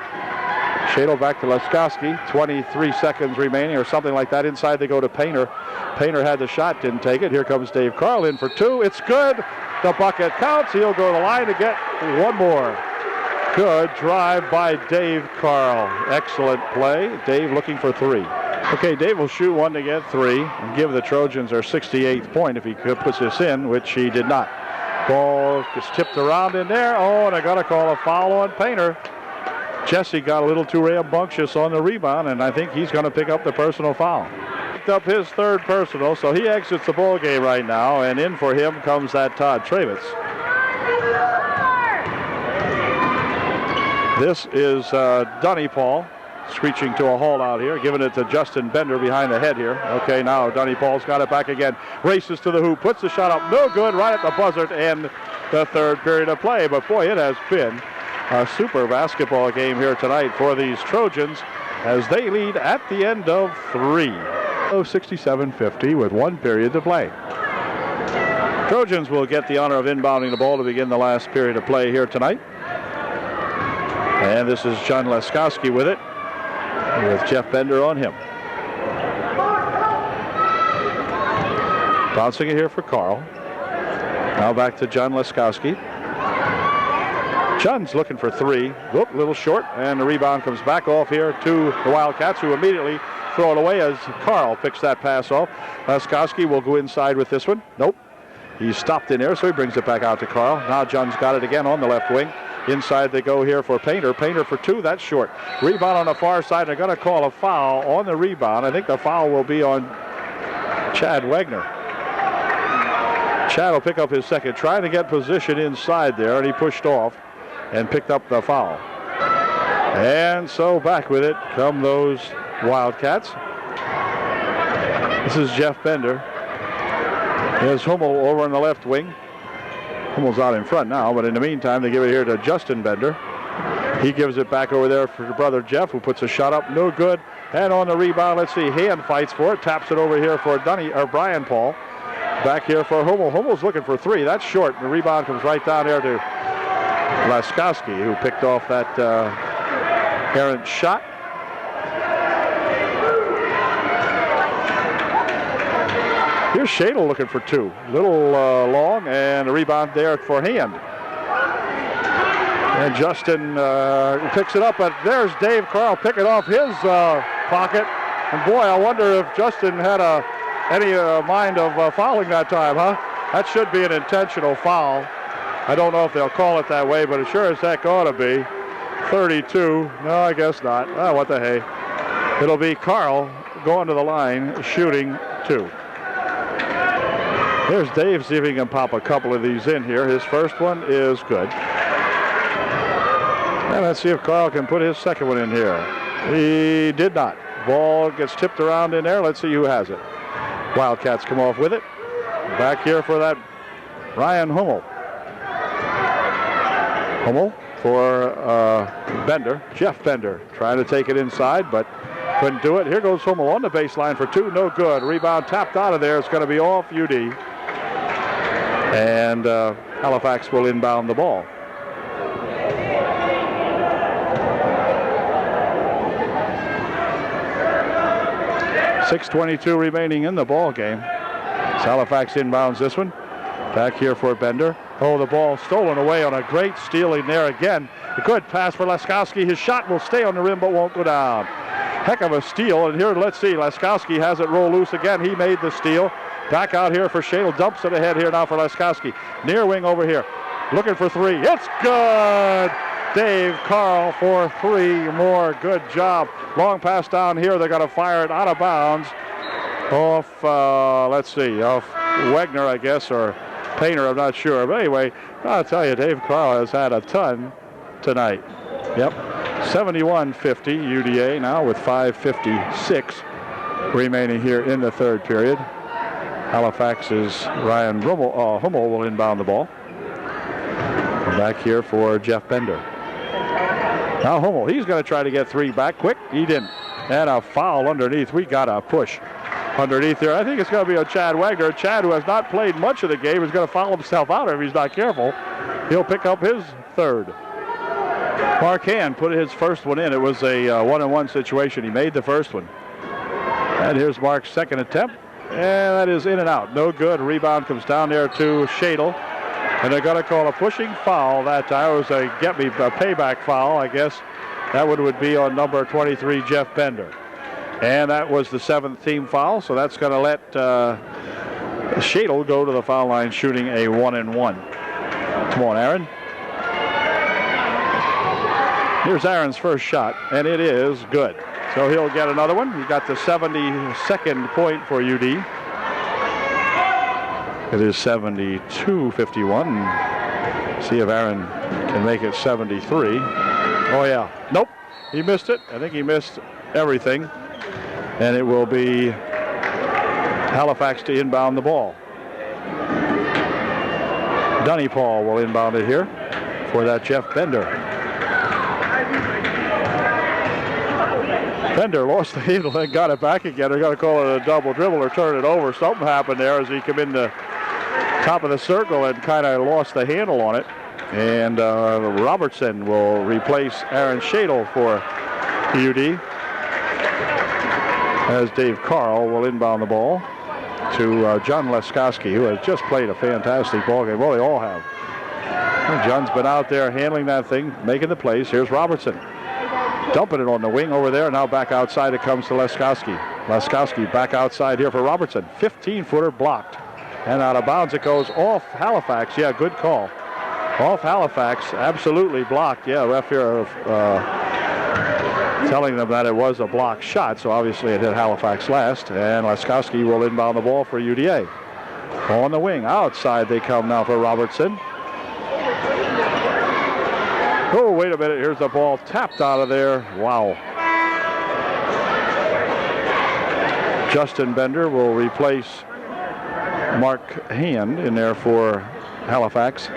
[SPEAKER 1] Shadle back to Laskowski. 23 seconds remaining or something like that. Inside they go to Painter. Painter had the shot, didn't take it. Here comes Dave Carl in for two. It's good. The bucket counts. He'll go to the line to get one more. Good drive by Dave Carl. Excellent play. Dave looking for three. Okay, Dave will shoot one to get three and give the Trojans their 68th point if he puts this in, which he did not. Ball gets tipped around in there. Oh, and I got to call a foul on Painter. Jesse got a little too rambunctious on the rebound, and I think he's going to pick up the personal foul. Picked up his third personal, so he exits the ball game right now, and in for him comes that Todd Travis. This is Dunny Paul screeching to a halt out here, giving it to Justin Bender behind the head here. Okay, now Dunny Paul's got it back again. Races to the hoop, puts the shot up, no good, right at the buzzer to end the third period of play. But boy, it has been a super basketball game here tonight for these Trojans as they lead at the end of three. 67-50 with one period to play. Trojans will get the honor of inbounding the ball to begin the last period of play here tonight. And this is John Laskowski with it, with Jeff Bender on him. Bouncing it here for Carl. Now back to John Laskowski. John's looking for three. Whoop, a little short, and the rebound comes back off here to the Wildcats, who immediately throw it away as Carl picks that pass off. Laskowski will go inside with this one. Nope. He's stopped in there, so he brings it back out to Carl. Now John's got it again on the left wing. Inside they go here for Painter. Painter for two, that's short. Rebound on the far side. They're going to call a foul on the rebound. I think the foul will be on Chad Wagner. Chad will pick up his second, trying to get position inside there, and he pushed off and picked up the foul. And so back with it come those Wildcats. This is Jeff Bender. There's Hummel over on the left wing. Hummel's out in front now, but in the meantime, they give it here to Justin Bender. He gives it back over there for brother Jeff, who puts a shot up, no good. And on the rebound, let's see, Hand fights for it, taps it over here for Brian Paul. Back here for Hummel. Hummel's looking for three. That's short. The rebound comes right down there to Laskowski, who picked off that errant shot. Here's Shadle looking for two. Little long, and a rebound there for Hand. And Justin picks it up, but there's Dave Carl picking off his pocket. And boy, I wonder if Justin had any mind of fouling that time, huh? That should be an intentional foul. I don't know if they'll call it that way, but it sure as heck ought to be. 32. No, I guess not. Oh, what the hey. It'll be Carl going to the line, shooting two. There's Dave, see if he can pop a couple of these in here. His first one is good. And let's see if Carl can put his second one in here. He did not. Ball gets tipped around in there. Let's see who has it. Wildcats come off with it. Back here for that Ryan Hummel. Hummel for Bender. Jeff Bender trying to take it inside, but couldn't do it. Here goes Hummel on the baseline for two. No good. Rebound tapped out of there. It's going to be off UD. And Halifax will inbound the ball. .6:22 remaining in the ball game. Halifax inbounds this one. Back here for Bender. Oh, the ball stolen away on a great stealing there again. A good pass for Laskowski. His shot will stay on the rim but won't go down. Heck of a steal. And here, let's see, Laskowski has it roll loose again. He made the steal. Back out here for Shadle. Dumps it ahead here now for Laskowski. Near wing over here. Looking for three. It's good. Dave Carl for three more. Good job. Long pass down here. They're going to fire it out of bounds off, let's see, off Wagner, I guess, or Painter, I'm not sure. But anyway, I'll tell you, Dave Carl has had a ton tonight. Yep. 71-50 UDA now with 5:56 remaining here in the third period. Halifax's Ryan Hummel will inbound the ball. Back here for Jeff Bender. Now Hummel, he's going to try to get three back quick. He didn't. And a foul underneath. We got a push underneath there. I think it's going to be a Chad Wagner. Chad, who has not played much of the game, is going to foul himself out if he's not careful. He'll pick up his third. Marquand put his first one in. It was a 1-on-1 situation. He made the first one. And here's Mark's second attempt. And that is in and out. No good. Rebound comes down there to Shadle. And they're going to call a pushing foul that time. It was a payback foul, I guess. That one would be on number 23, Jeff Bender. And that was the 7th team foul. So that's going to let Shadle go to the foul line shooting a 1-and-1. Come on, Aaron. Here's Aaron's first shot, and it is good. So he'll get another one. He got the 72nd point for UD. It is 72-51. See if Aaron can make it 73. Oh, yeah. Nope. He missed it. I think he missed everything. And it will be Halifax to inbound the ball. Dunny Paul will inbound it here for that Jeff Bender. Bender lost the handle, then got it back again. They're going to call it a double dribble or turn it over. Something happened there as he came in the top of the circle and kind of lost the handle on it. And Robertson will replace Aaron Shadle for UD. As Dave Carl will inbound the ball to John Leskoski, who has just played a fantastic ball game. Well, they all have. And John's been out there handling that thing, making the plays. Here's Robertson. Dumping it on the wing over there. Now back outside it comes to Leskoski. Leskoski back outside here for Robertson. 15-footer blocked. And out of bounds it goes off Halifax. Yeah, good call. Off Halifax. Absolutely blocked. Yeah, ref here telling them that it was a blocked shot. So obviously it hit Halifax last. And Leskoski will inbound the ball for UDA. On the wing. Outside they come now for Robertson. Oh, wait a minute. Here's the ball tapped out of there. Wow. Justin Bender will replace Mark Hand in there for Halifax.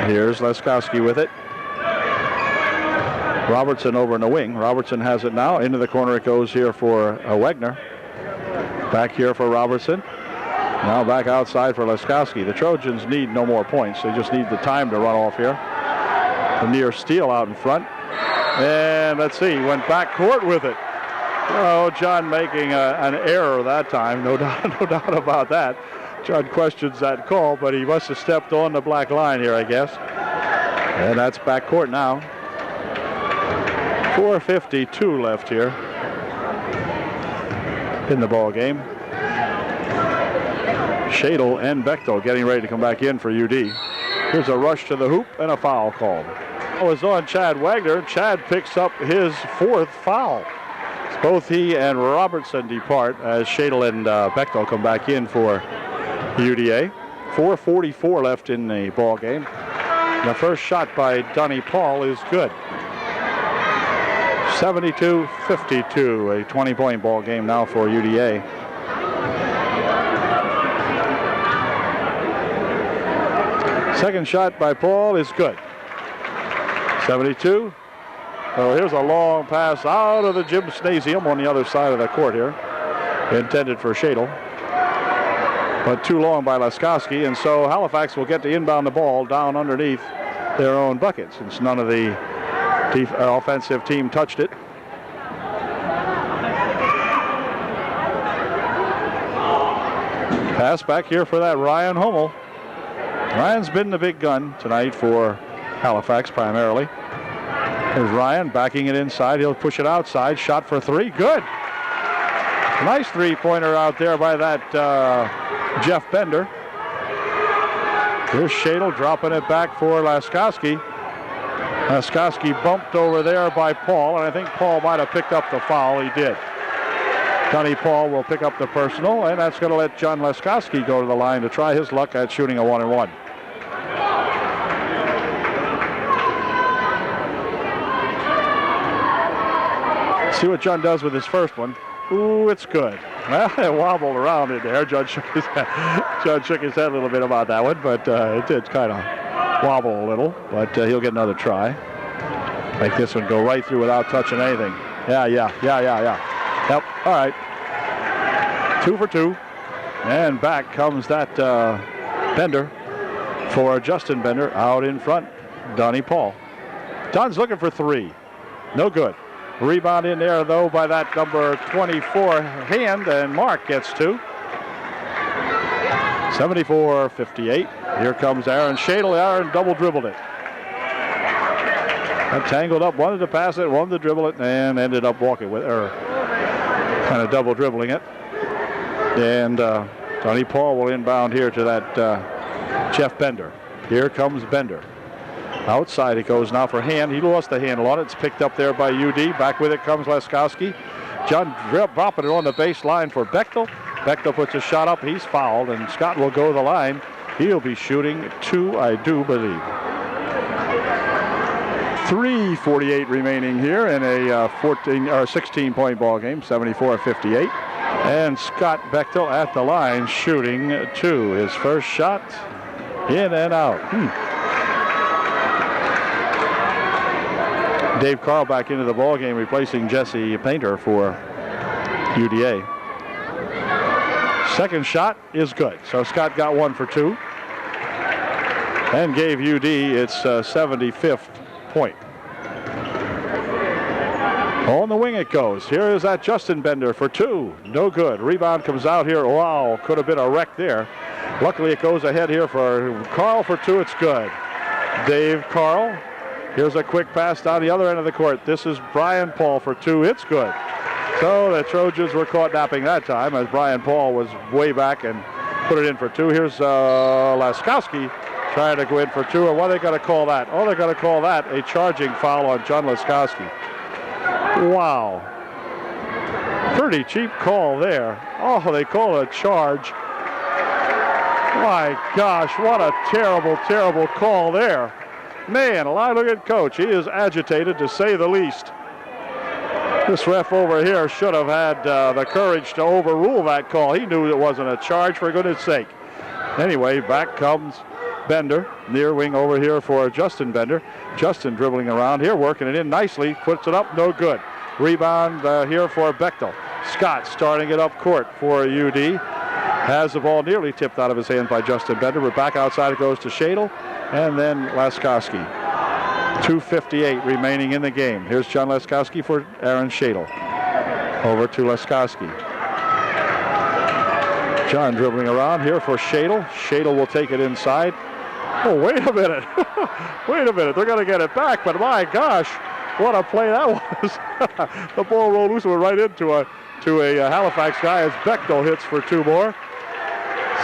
[SPEAKER 1] Here's Leskoski with it. Robertson over in the wing. Robertson has it now. Into the corner it goes here for Wegner. Back here for Robertson. Now back outside for Leskoski. The Trojans need no more points. They just need the time to run off here. The near steal out in front. And let's see, went back court with it. Oh, John making an error that time. No doubt about that. John questions that call, but he must have stepped on the black line here, I guess. And that's back court now. 4:52 left here in the ball game. Shadle and Bechtel getting ready to come back in for UD. Here's a rush to the hoop and a foul called. It was on Chad Wagner. Chad picks up his 4th foul. Both he and Robertson depart as Shadle and Bechtel come back in for UDA. 4:44 left in the ball game. The first shot by Dunny Paul is good. 72-52, a 20-point ball game now for UDA. Second shot by Paul is good. 72. Oh, here's a long pass out of the gymnasium on the other side of the court here. Intended for Shadle. But too long by Leskoski, and so Halifax will get to inbound the ball down underneath their own bucket since none of the offensive team touched it. Pass back here for that Ryan Hummel. Ryan's been the big gun tonight for Halifax primarily. There's Ryan backing it inside. He'll push it outside. Shot for 3. Good. Nice three-pointer out there by that Jeff Bender. Here's Shadle dropping it back for Leskoski. Leskoski bumped over there by Paul, and I think Paul might have picked up the foul. He did. Dunny Paul will pick up the personal, and that's going to let John Leskoski go to the line to try his luck at shooting a 1-and-1. See what John does with his first one. Ooh, it's good. Well, it wobbled around in there. John shook his head a little bit about that one, but it did kind of wobble a little. But he'll get another try. Make this one go right through without touching anything. Yeah. Yep, all right. 2 for 2. And back comes that Bender for Justin Bender. Out in front, Donnie Paul. Dunn's looking for 3. No good. Rebound in there, though, by that number 24 hand, and Mark gets 2. 74-58. Here comes Aaron Shadle. Aaron double dribbled it. Got tangled up, wanted to pass it, wanted to dribble it, and ended up walking with it, or kind of double dribbling it. And Donnie Paul will inbound here to that Jeff Bender. Here comes Bender. Outside it goes now for hand. He lost the handle on it. It's picked up there by UD. Back with it comes Laskowski. John dropping it on the baseline for Bechtel. Bechtel puts a shot up. He's fouled, and Scott will go to the line. He'll be shooting 2, I do believe. 3:48 remaining here in a 16-point ball game, 74-58. And Scott Bechtel at the line shooting 2. His first shot in and out. Dave Carl back into the ball game, replacing Jesse Painter for UDA. Second shot is good. So Scott got 1 for 2 and gave UD its 75th point. On the wing it goes. Here is that Justin Bender for 2. No good. Rebound comes out here. Wow, could have been a wreck there. Luckily it goes ahead here for Carl for 2. It's good. Dave Carl. Here's a quick pass down the other end of the court. This is Brian Paul for 2. It's good. So the Trojans were caught napping that time as Brian Paul was way back and put it in for 2. Here's Laskowski trying to go in for 2. And what are they going to call that? Oh, they're going to call that a charging foul on John Laskowski. Wow. Pretty cheap call there. Oh, they call it a charge. My gosh, what a terrible, terrible call there. Man, look at coach. He is agitated, to say the least. This ref over here should have had the courage to overrule that call. He knew it wasn't a charge, for goodness sake. Anyway, back comes Bender. Near wing over here for Justin Bender. Justin dribbling around here, working it in nicely. Puts it up, no good. Rebound here for Bechtel. Scott starting it up court for UD. Has the ball nearly tipped out of his hands by Justin Bender, but back outside it goes to Shadle. And then Laskowski. 2:58 remaining in the game. Here's John Laskowski for Aaron Shadle. Over to Laskowski. John dribbling around here for Shadle. Shadle will take it inside. Oh, wait a minute. Wait a minute. They're going to get it back, but my gosh, what a play that was. The ball rolled loose and went right into a Halifax guy as Bechtel hits for 2 more.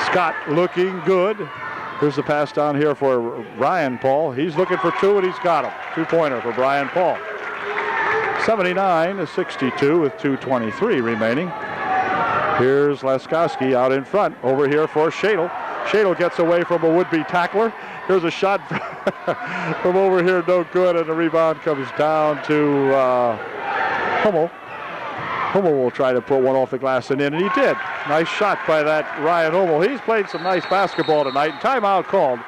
[SPEAKER 1] Scott looking good. Here's the pass down here for Brian Paul. He's looking for 2, and he's got him. 2-pointer for Brian Paul. 79-62 with 2:23 remaining. Here's Laskowski out in front. Over here for Shadle. Shadle gets away from a would-be tackler. Here's a shot from over here, no good, and the rebound comes down to Hummel. Hummel will try to put one off the glass and in, and he did. Nice shot by that Ryan Hummel. He's played some nice basketball tonight. Timeout called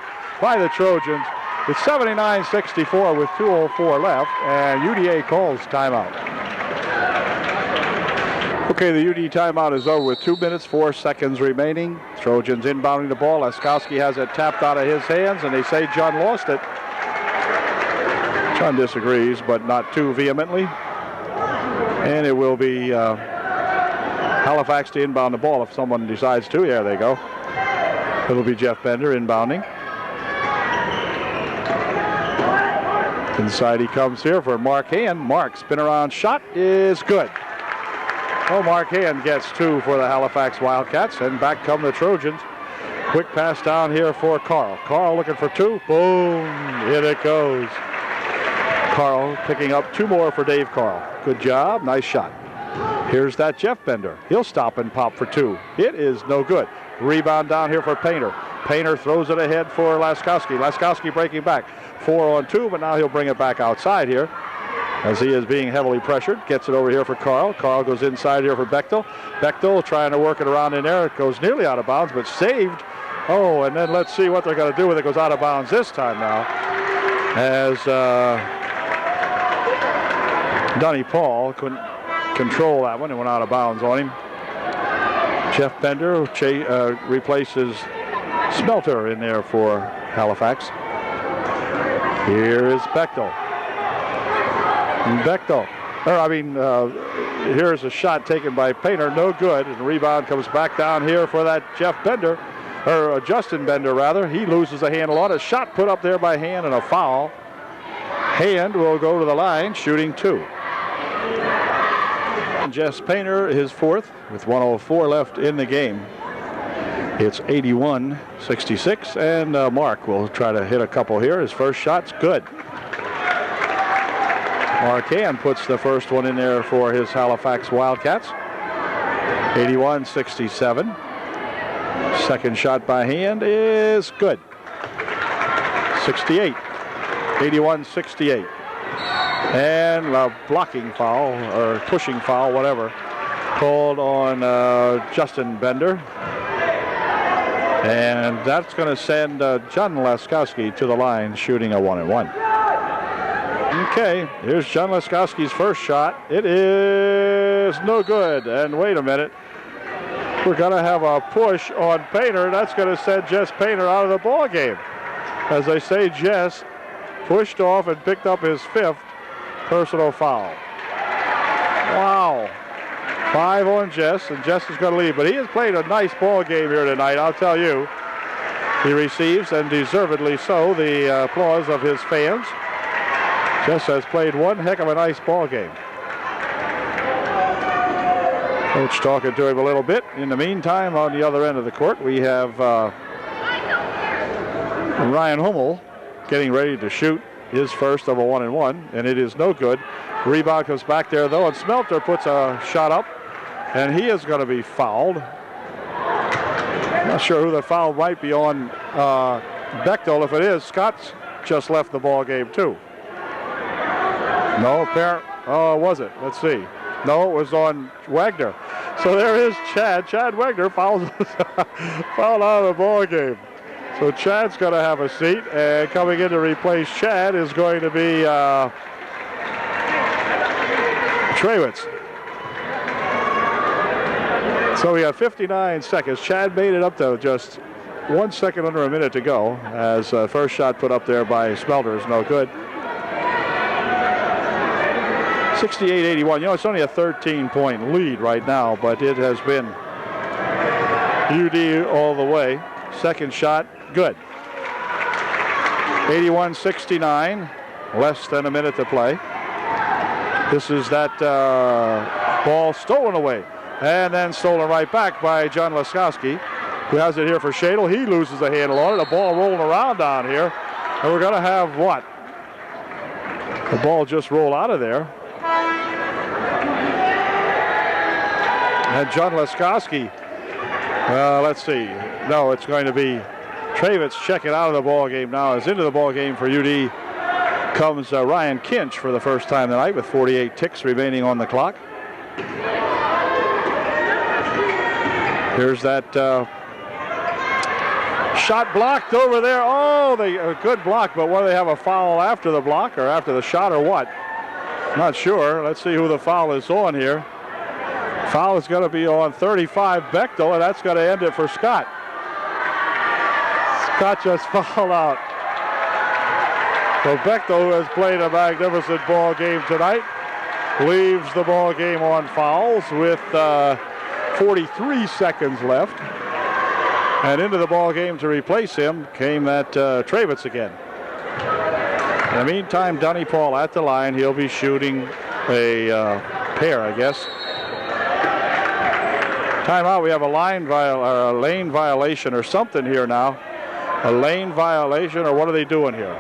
[SPEAKER 1] by the Trojans. It's 79-64 with 2:04 left, and UDA calls timeout. Okay, the UD timeout is over with 2 minutes, 4 seconds remaining. Trojans inbounding the ball. Laskowski has it tapped out of his hands, and they say John lost it. John disagrees, but not too vehemently. And it will be Halifax to inbound the ball if someone decides to. There they go. It'll be Jeff Bender inbounding. Inside he comes here for Mark Hand. Mark spin around shot is good. Oh, Mark Hand gets 2 for the Halifax Wildcats, and back come the Trojans. Quick pass down here for Carl. Carl looking for 2. Boom, in it goes. Carl picking up 2 more for Dave Carl. Good job, nice shot. Here's that Jeff Bender. He'll stop and pop for 2. It is no good. Rebound down here for Painter. Painter throws it ahead for Laskowski. Laskowski breaking back. 4 on 2, but now he'll bring it back outside here as he is being heavily pressured. Gets it over here for Carl. Carl goes inside here for Bechtel. Bechtel trying to work it around in there. It goes nearly out of bounds, but saved. Oh, and then let's see what they're going to do with it. Goes out of bounds this time now as Donnie Paul couldn't control that one and went out of bounds on him. Jeff Bender replaces Smelter in there for Halifax. Here is Bechtel. Here's a shot taken by Painter, no good, and the rebound comes back down here for that Justin Bender rather. He loses a handle on it. Shot put up there by Hand and a foul. Hand will go to the line, shooting 2. Jess Painter, his 4th, with 1:04 left in the game. It's 81-66, and Mark will try to hit a couple here. His first shot's good. Marquand puts the first one in there for his Halifax Wildcats. 81-67. Second shot by Hand is good. 68. 81-68. And a blocking foul, or pushing foul, whatever, called on Justin Bender. And that's going to send John Laskowski to the line, shooting a 1-and-1. Okay, here's John Laskowski's first shot. It is no good. And wait a minute. We're going to have a push on Painter. That's going to send Jess Painter out of the ball game. As I say, Jess pushed off and picked up his 5th personal foul. Wow. 5 on Jess, and Jess is going to leave. But he has played a nice ball game here tonight, I'll tell you. He receives, and deservedly so, the applause of his fans. Jess has played one heck of a nice ball game. Coach talking to him a little bit. In the meantime, on the other end of the court, we have Ryan Hummel getting ready to shoot his first of a 1-and-1, and it is no good. Rebound comes back there, though, and Smelter puts a shot up, and he is going to be fouled. I'm not sure who the foul might be on Bechtel. If it is, Scott's just left the ball game, too. No, was it? Let's see. No, it was on Wagner. So there is Chad. Chad Wagner fouled out of the ball game. So Chad's going to have a seat, and coming in to replace Chad is going to be Trawitz. So we have 59 seconds. Chad made it up to just 1 second under a minute to go, as first shot put up there by Smelter is no good. 68-81. You know, it's only a 13-point lead right now, but it has been UD all the way. Second shot, good. 81-69, less than a minute to play. This is that ball stolen away, and then stolen right back by John Laskowski, who has it here for Shadle. He loses the handle on it. A ball rolling around down here, and we're going to have what? The ball just rolled out of there. And John Laskowski, let's see. No, it's going to be Trawitz checking out of the ball game now. As into the ball game for UD comes Ryan Kinch for the first time tonight with 48 ticks remaining on the clock. Here's that shot blocked over there. Oh, a good block, but whether they have a foul after the block or after the shot or what, not sure. Let's see who the foul is on here. Foul is going to be on 35, Bechtel, and that's going to end it for Scott. Scott just fouled out. So Bechtel, who has played a magnificent ball game tonight, leaves the ball game on fouls with 43 seconds left. And into the ball game to replace him came that Trawitz again. In the meantime, Donnie Paul at the line. He'll be shooting a pair, I guess. Timeout. We have a lane violation or something here now. A lane violation, or what are they doing here?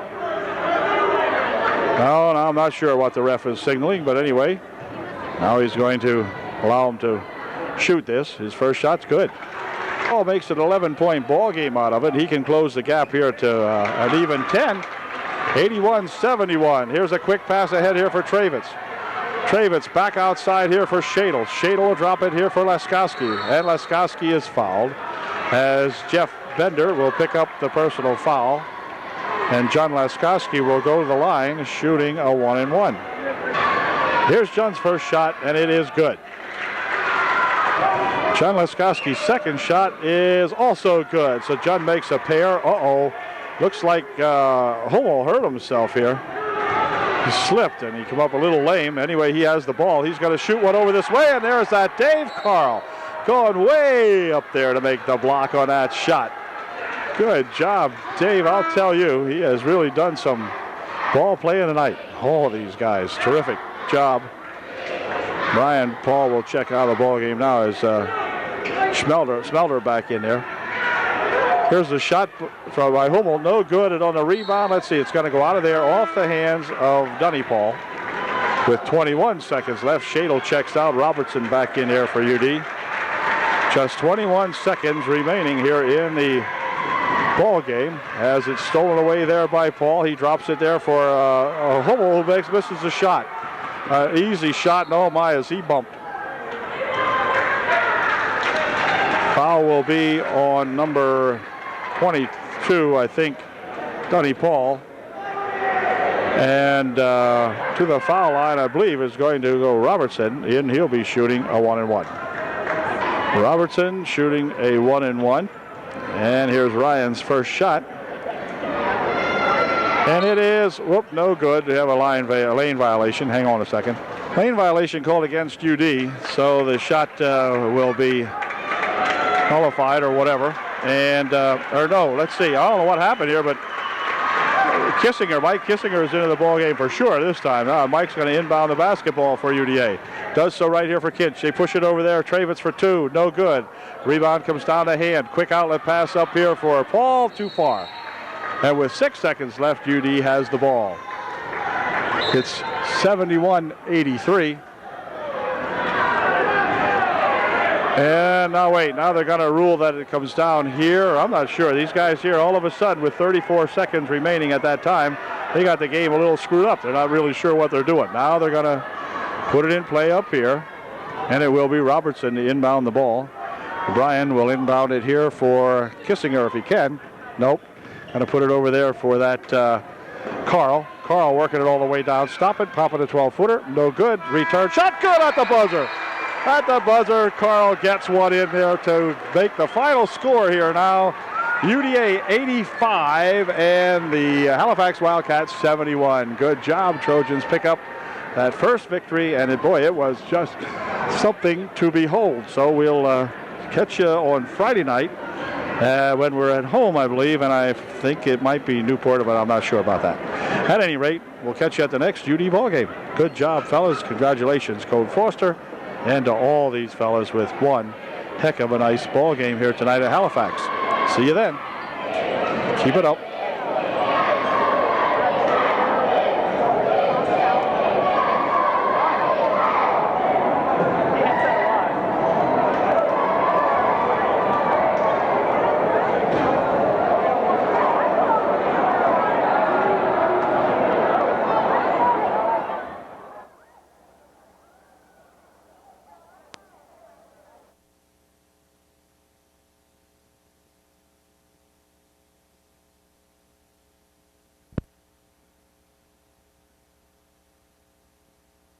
[SPEAKER 1] No, I'm not sure what the ref is signaling, but anyway, now he's going to allow him to shoot this. His first shot's good. Paul makes an 11-point ball game out of it. He can close the gap here to an even 10. 81-71. Here's a quick pass ahead here for Trawitz. Trawitz back outside here for Shadle. Shadle will drop it here for Laskowski. And Laskowski is fouled as Jeff Bender will pick up the personal foul. And John Laskowski will go to the line shooting a 1-and-1. Here's John's first shot, and it is good. John Laskowski's second shot is also good. So John makes a pair. Looks like Hummel hurt himself here. He slipped and he came up a little lame. Anyway, he has the ball. He's going to shoot one over this way, and there's that Dave Carl going way up there to make the block on that shot. Good job, Dave. I'll tell you, he has really done some ball playing tonight. All of these guys, terrific job. Brian Paul will check out of the ball game now as Schmelder back in there. Here's the shot from by Hummel, no good, and on the rebound, let's see, it's going to go out of there off the hands of Dunny Paul. With 21 seconds left, Shadle checks out, Robertson back in there for UD. Just 21 seconds remaining here in the ball game as it's stolen away there by Paul. He drops it there for Hummel, who misses the shot. Easy shot, and oh my, as he bumped. Foul will be on number 22, I think, Dunny Paul. And to the foul line, I believe, is going to go Robertson, and he'll be shooting a 1-and-1. Robertson shooting a 1-and-1. And here's Ryan's first shot. And it is, no good. We have a lane violation. Hang on a second. Lane violation called against UD, so the shot will be nullified or whatever. And, or no, let's see. I don't know what happened here, but Mike Kissinger is into the ball game for sure this time. Mike's going to inbound the basketball for UDA. Does so right here for Kinch. They push it over there. Travitz for two. No good. Rebound comes down to Hand. Quick outlet pass up here for Paul. Too far. And with 6 seconds left, UD has the ball. It's 71-83. And now wait, now they're going to rule that it comes down here. I'm not sure. These guys here, all of a sudden, with 34 seconds remaining at that time, they got the game a little screwed up. They're not really sure what they're doing. Now they're going to put it in play up here, and it will be Robertson to inbound the ball. Brian will inbound it here for Kissinger if he can. Nope. Going to put it over there for that Carl. Carl working it all the way down. Stop it. Pop it a 12-footer. No good. Return shot. Good at the buzzer. At the buzzer, Carl gets one in there to make the final score here now. UDA 85 and the Halifax Wildcats 71. Good job, Trojans pick up that first victory, and it was just something to behold. So we'll catch you on Friday night when we're at home, I believe, and I think it might be Newport, but I'm not sure about that. At any rate, we'll catch you at the next UD ball game. Good job, fellas. Congratulations, Code Foster, and to all these fellas with one heck of a nice ball game here tonight at Halifax. See you then. Keep it up.